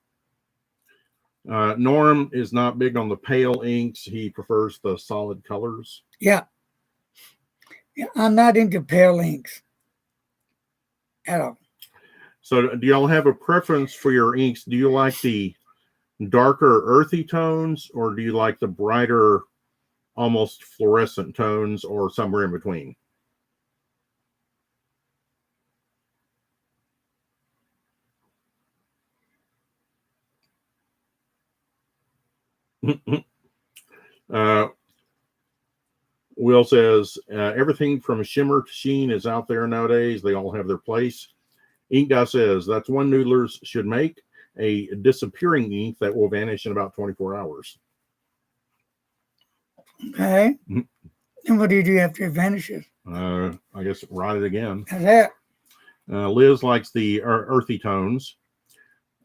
Norm is not big on the pale inks. He prefers the solid colors. Yeah. I'm not into pale inks at all. So do y'all have a preference for your inks? Do you like the darker earthy tones, or do you like the brighter, almost fluorescent tones, or somewhere in between? Will says everything from shimmer to sheen is out there nowadays. They all have their place. Ink Guy says that's one noodlers should make, a disappearing ink that will vanish in about 24 hours. Okay. And what do you do after it vanishes? I guess write it again. That's it. Liz likes the earthy tones.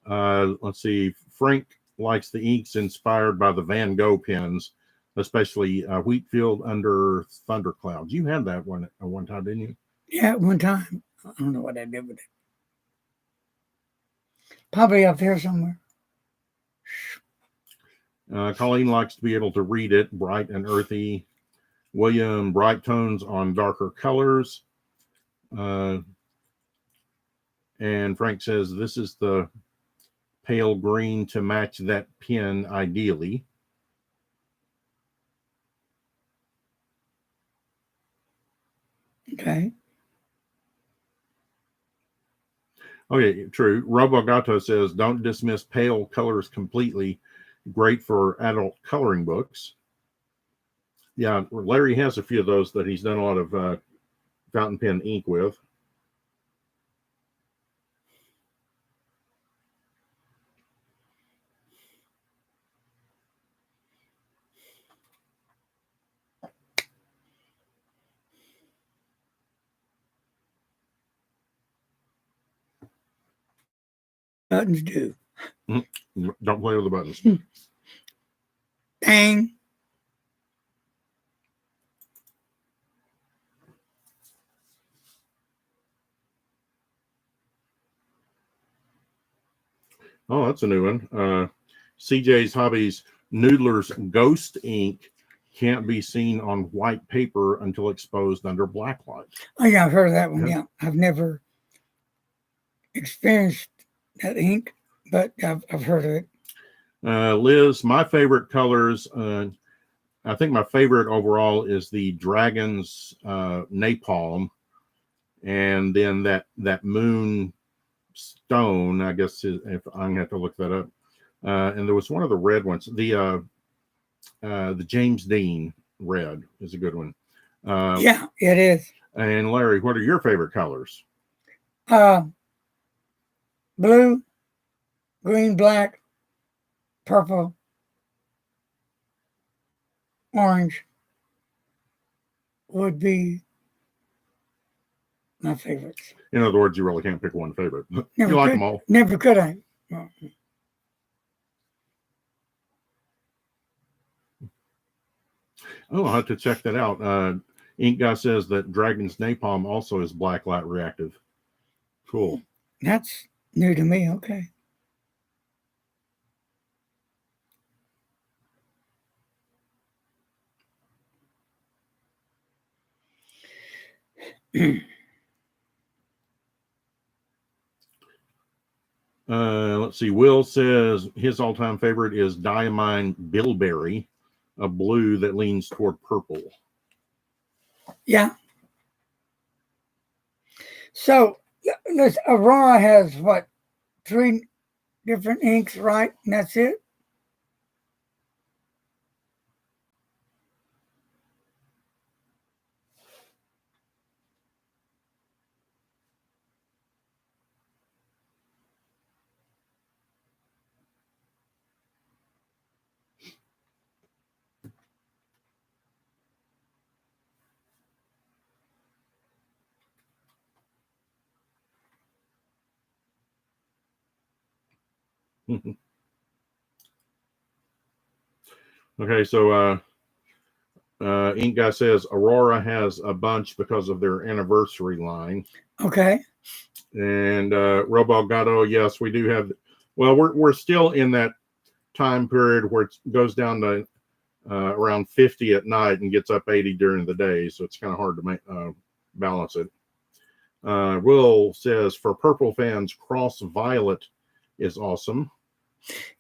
Let's see. Frank likes the inks inspired by the Van Gogh pens, especially Wheatfield Under Thunderclouds. You had that one at one time, didn't you? Yeah, one time. I don't know what I did with it. Probably up here somewhere. Colleen likes to be able to read it, bright and earthy. William, bright tones on darker colors. And Frank says this is the pale green to match that pen ideally. Okay. Okay, true. Robogato says don't dismiss pale colors completely. Great for adult coloring books. Yeah, Larry has a few of those that he's done a lot of fountain pen ink with. Buttons do. Don't play with the buttons. Dang. Oh, that's a new one. CJ's Hobbies Noodler's Ghost Ink can't be seen on white paper until exposed under black light. Oh, yeah, I've heard of that one. Yeah. Yeah. I've never experienced that ink, but I've heard of it. Liz, my favorite colors, I think my favorite overall is the Dragon's Napalm, and then that Moon Stone, I guess, if I'm going to have to look that up. And there was one of the red ones. The James Dean red is a good one. Yeah, it is. And Larry, what are your favorite colors? Blue, green, black, purple, orange would be my favorites. In other words, you really can't pick one favorite. Never You like could, them all. Never could I. Oh, I'll have to check that out. Ink Guy says that Dragon's Napalm also is black light reactive. Cool. That's new to me. Okay. Let's see. Will says his all-time favorite is Diamine Bilberry, a blue that leans toward purple. Yeah. So this Aurora has what, 3 different inks, right? And that's it. Okay, so Ink Guy says Aurora has a bunch because of their anniversary line. Okay. And Robo Gato, yes, we do have. Well, we're still in that time period where it goes down to around 50 at night and gets up 80 during the day, so it's kind of hard to make balance it. Will says for purple fans, Cross Violet is awesome.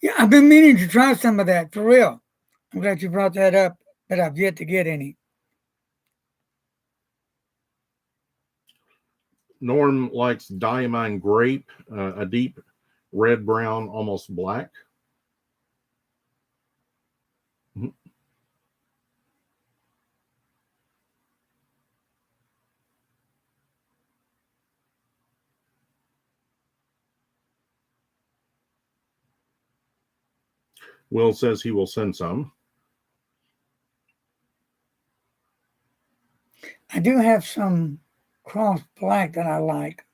Yeah, I've been meaning to try some of that, for real. I'm glad you brought that up, but I've yet to get any. Norm likes Diamine Grape, a deep red brown, almost black. Will says he will send some. I do have some Cross Black that I like.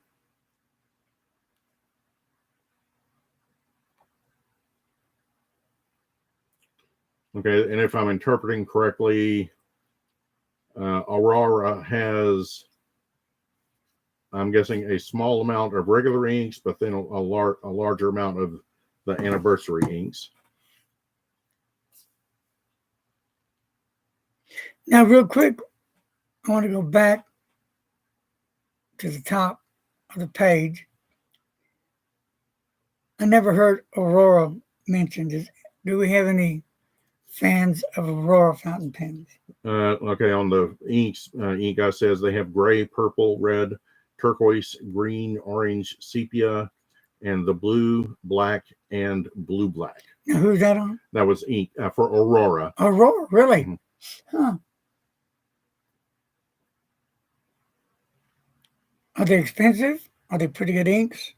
Okay, and if I'm interpreting correctly, Aurora has, I'm guessing, a small amount of regular inks, but then a larger amount of the anniversary inks. Now, real quick, I want to go back to the top of the page. I never heard Aurora mentioned. Do we have any fans of Aurora fountain pens? Okay, on the inks, Ink Guy says they have gray, purple, red, turquoise, green, orange, sepia, and the blue, black, and blue black. Now, who's that on? That was ink for Aurora. Aurora, really? Mm-hmm. Huh. Are they expensive? Are they pretty good inks?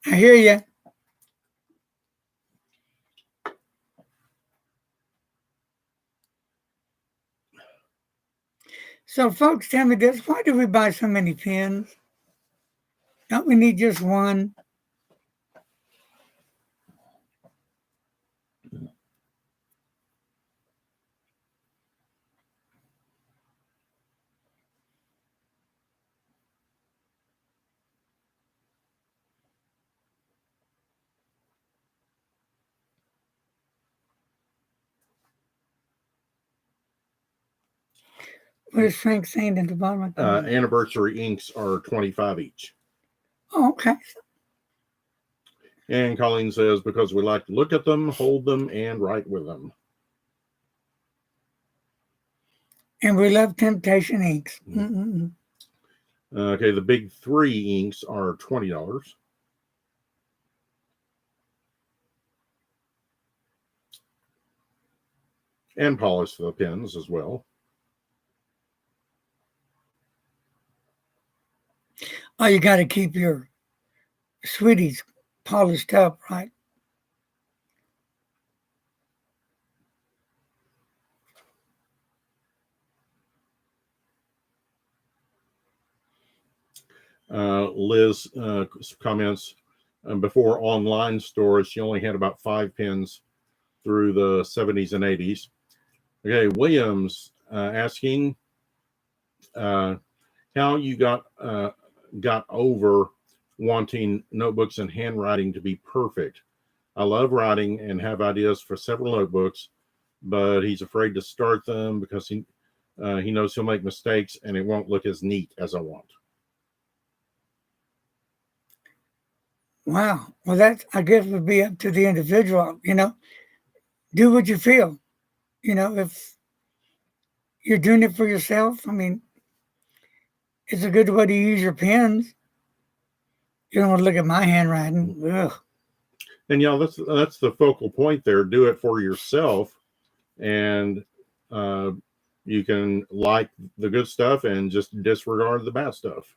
I hear you. So, folks, tell me this. Why do we buy so many pens? Don't we need just one? What is Frank saying at the bottom of the page? Anniversary inks are $25 each. Oh, okay. And Colleen says, because we like to look at them, hold them, and write with them. And we love Temptation inks. Okay, the big 3 inks are $20. And polish for the pens as well. Oh, you got to keep your sweeties polished up, right? Liz comments, before online stores, she only had about 5 pens through the 70s and 80s. Okay, Williams asking how you got over wanting notebooks and handwriting to be perfect. I love writing and have ideas for several notebooks, but he's afraid to start them because he knows he'll make mistakes and it won't look as neat as I want. Wow. Well, that, I guess, would be up to the individual. Do what you feel. If you're doing it for yourself, I mean, it's a good way to use your pens. You don't want to look at my handwriting. Ugh. And that's the focal point there. Do it for yourself, and you can like the good stuff and just disregard the bad stuff.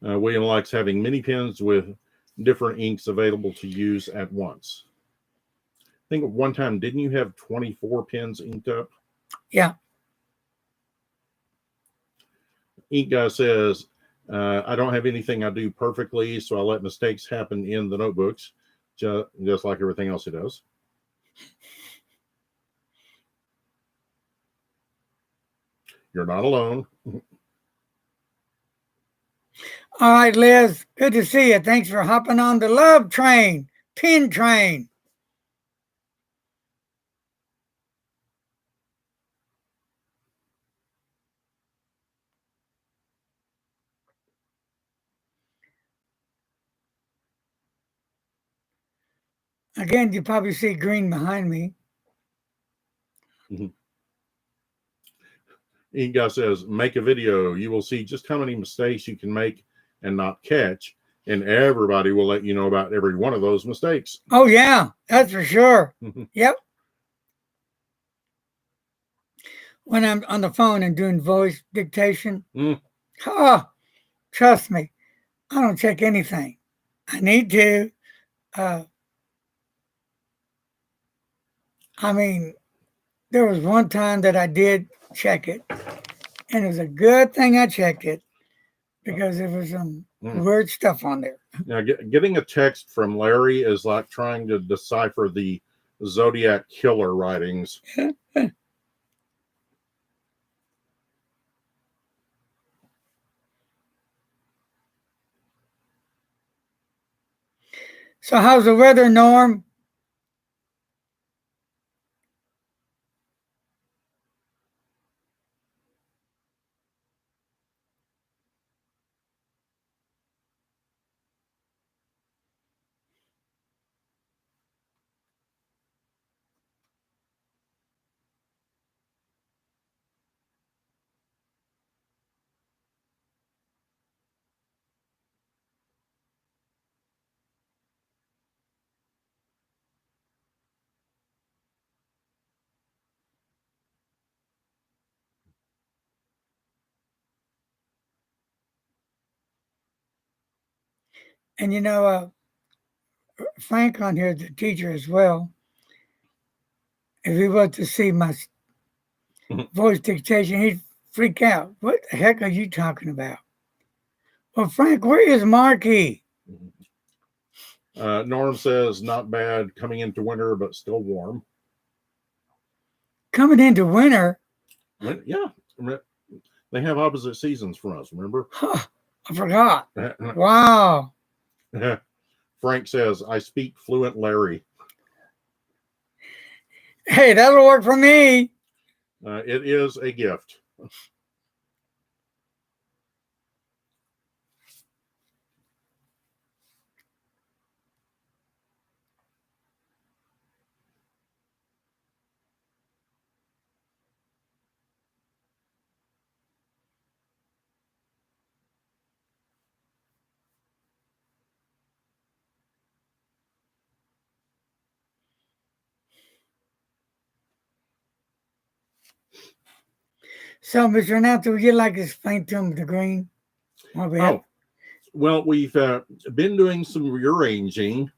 William likes having many pens with different inks available to use at once. I think at one time, didn't you have 24 pens inked up? Yeah. Ink Guy says, I don't have anything I do perfectly, so I let mistakes happen in the notebooks, just like everything else he does. You're not alone. All right, Liz, good to see you. Thanks for hopping on the love train, pen train. Again, you probably see green behind me. Ink Guy says, make a video. You will see just how many mistakes you can make and not catch, and everybody will let you know about every one of those mistakes. Oh, yeah, that's for sure. Yep. When I'm on the phone and doing voice dictation, trust me, I don't check anything. I need to. I mean, there was one time that I did check it, and it was a good thing I checked it because there was some weird stuff on there. Now, getting a text from Larry is like trying to decipher the Zodiac Killer writings. So how's the weather, Norm? And Frank on here is a teacher as well. If he was to see my voice dictation, he'd freak out. What the heck are you talking about? Well, Frank, where is Marky? Norm says, not bad coming into winter, but still warm. Coming into winter? Yeah. They have opposite seasons from us, remember? Huh, I forgot. Wow. Frank says, I speak fluent Larry. Hey, that'll work for me. It is a gift. So, Mr. Announcer, would you like to explain to him the green? Oh, well, we've been doing some rearranging.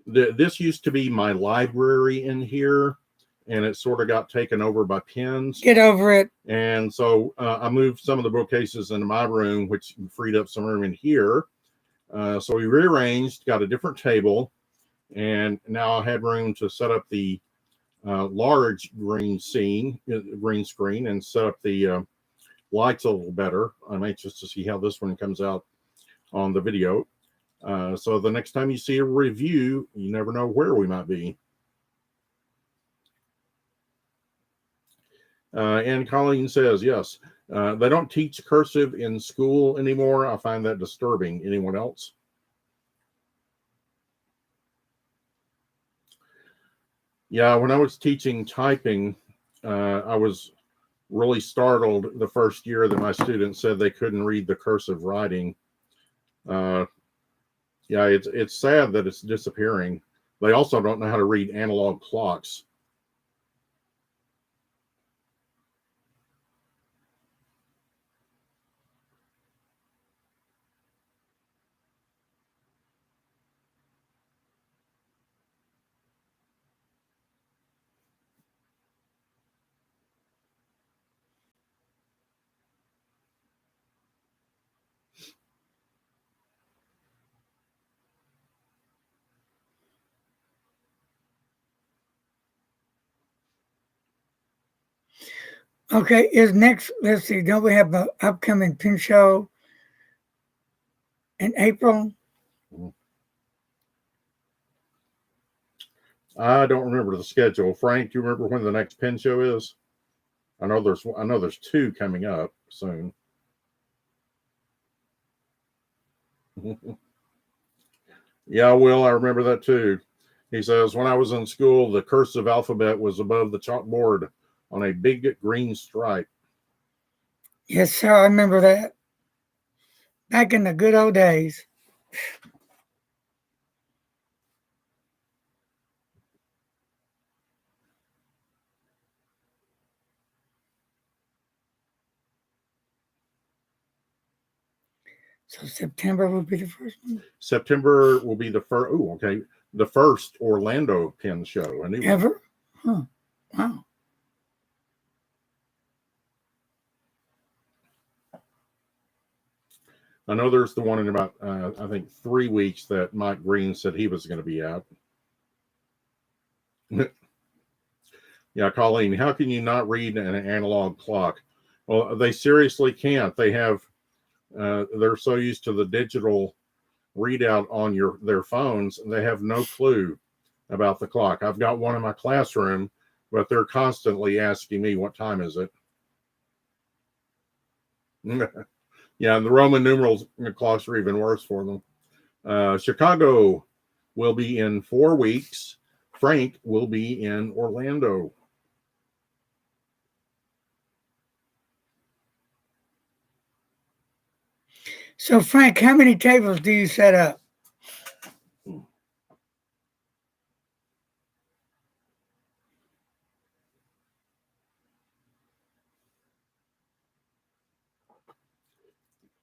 This used to be my library in here, and it sort of got taken over by pens. Get over it. And so I moved some of the bookcases into my room, which freed up some room in here. So we rearranged, got a different table, and now I had room to set up the large green screen and set up the lights a little better. I'm anxious to see how this one comes out on the video. So the next time you see a review, you never know where we might be. And Colleen says, yes, they don't teach cursive in school anymore. I find that disturbing. Anyone else? Yeah, when I was teaching typing, I was really startled the first year that my students said they couldn't read the cursive writing. Yeah, it's sad that it's disappearing. They also don't know how to read analog clocks. Okay, is next, let's see, don't we have an upcoming pen show in April? I don't remember the schedule. Frank, do you remember when the next pen show is? I know there's two coming up soon. Yeah, Will, I remember that too. He says, when I was in school, the cursive alphabet was above the chalkboard on a big green stripe. Yes, sir, I remember that. Back in the good old days. So September will be the first one? September will be the first. Oh, okay. The first Orlando pen show. Ever? Huh. Wow. I know there's the one in about, I think, 3 weeks that Mike Green said he was going to be at. Yeah, Colleen, how can you not read an analog clock? Well, they seriously can't. They have, they're so used to the digital readout on their phones, and they have no clue about the clock. I've got one in my classroom, but they're constantly asking me, what time is it? Yeah, and the Roman numerals clocks are even worse for them. Chicago will be in 4 weeks. Frank will be in Orlando. So, Frank, how many tables do you set up?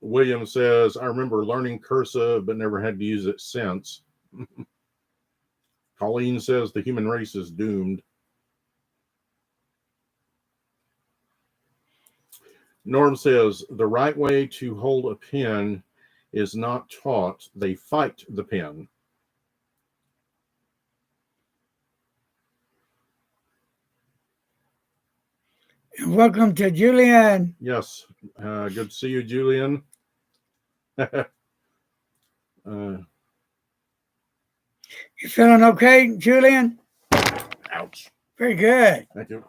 William says, I remember learning cursive, but never had to use it since. Colleen says the human race is doomed. Norm says the right way to hold a pen is not taught. They fight the pen. And welcome to Julian. Yes. Good to see you, Julian. You feeling okay, Julian? Ouch. Very good. Thank you.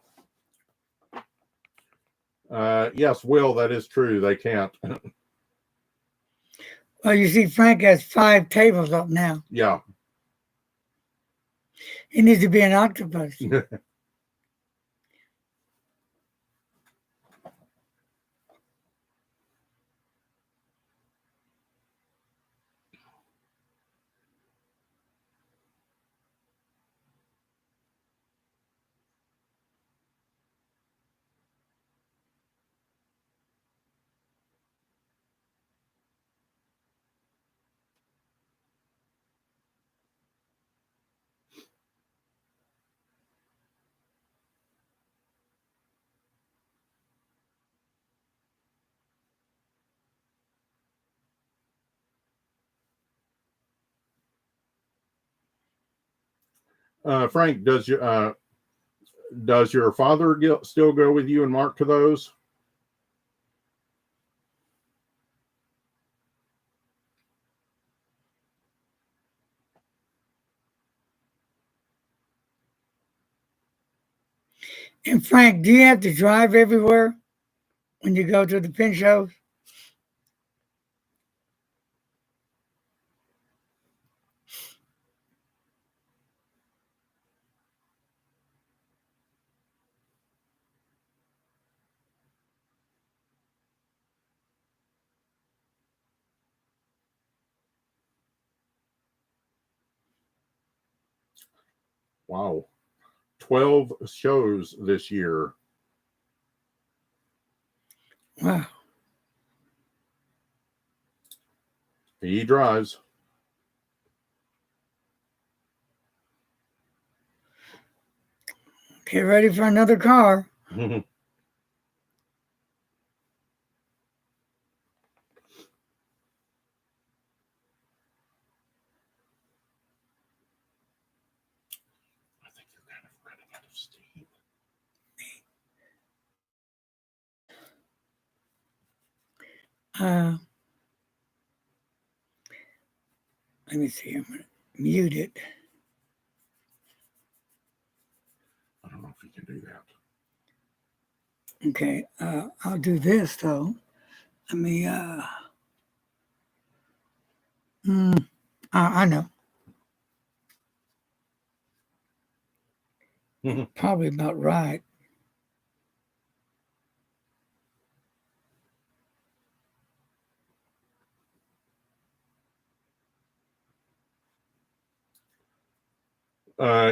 Yes, Will, that is true. They can't. Well, you see, Frank has 5 tables up now. Yeah. He needs to be an octopus. Frank, does your father still go with you and Mark to those? And Frank, do you have to drive everywhere when you go to the pen shows? Wow. 12 shows this year. Wow. He drives. Get ready for another car. I think you're kind of running out of steam. Let me see. I'm going to mute it. I don't know if you can do that. Okay. I'll do this, though. Let me... I know. Probably about right.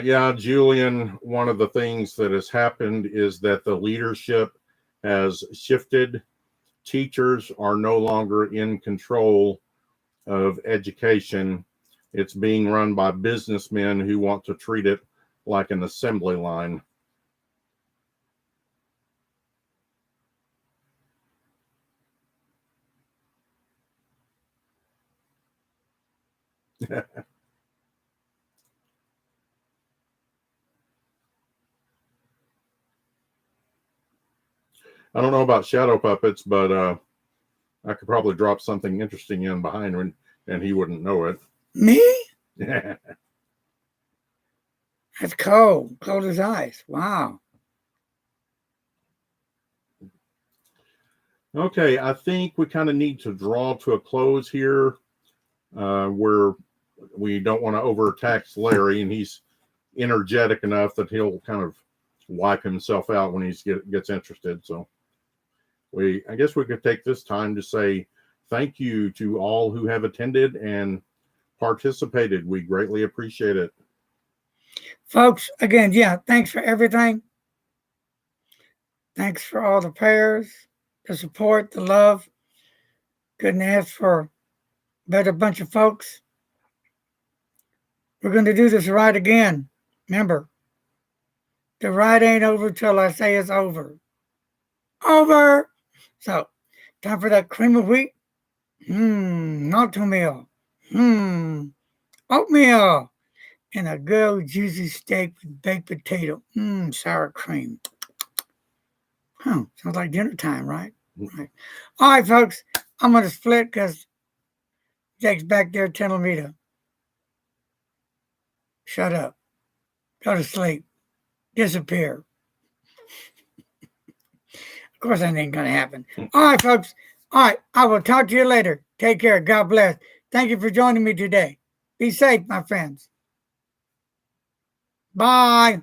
Yeah, Julian, one of the things that has happened is that the leadership has shifted. Teachers are no longer in control of education. It's being run by businessmen who want to treat it like an assembly line. I don't know about shadow puppets, but I could probably drop something interesting in behind him and he wouldn't know it. Me? That's cold. Cold as ice. Wow. Okay, I think we kind of need to draw to a close here. Where we don't want to overtax Larry, and he's energetic enough that he'll kind of wipe himself out when he gets interested. So I guess we could take this time to say thank you to all who have attended and participated. We greatly appreciate it. Folks, again, yeah, thanks for everything. Thanks for all the prayers, the support, the love. Couldn't ask for a better bunch of folks. We're going to do this right again. Remember, the ride ain't over till I say it's over. Over! So, time for that cream of wheat. Oatmeal. Oatmeal. And a good juicy steak with baked potato. Sour cream. Sounds like dinner time, right? Right. All right, folks. I'm going to split because Jake's back there telling me to shut up, go to sleep, disappear. Of course, that ain't going to happen. All right, folks. All right. I will talk to you later. Take care. God bless. Thank you for joining me today. Be safe, my friends. Bye.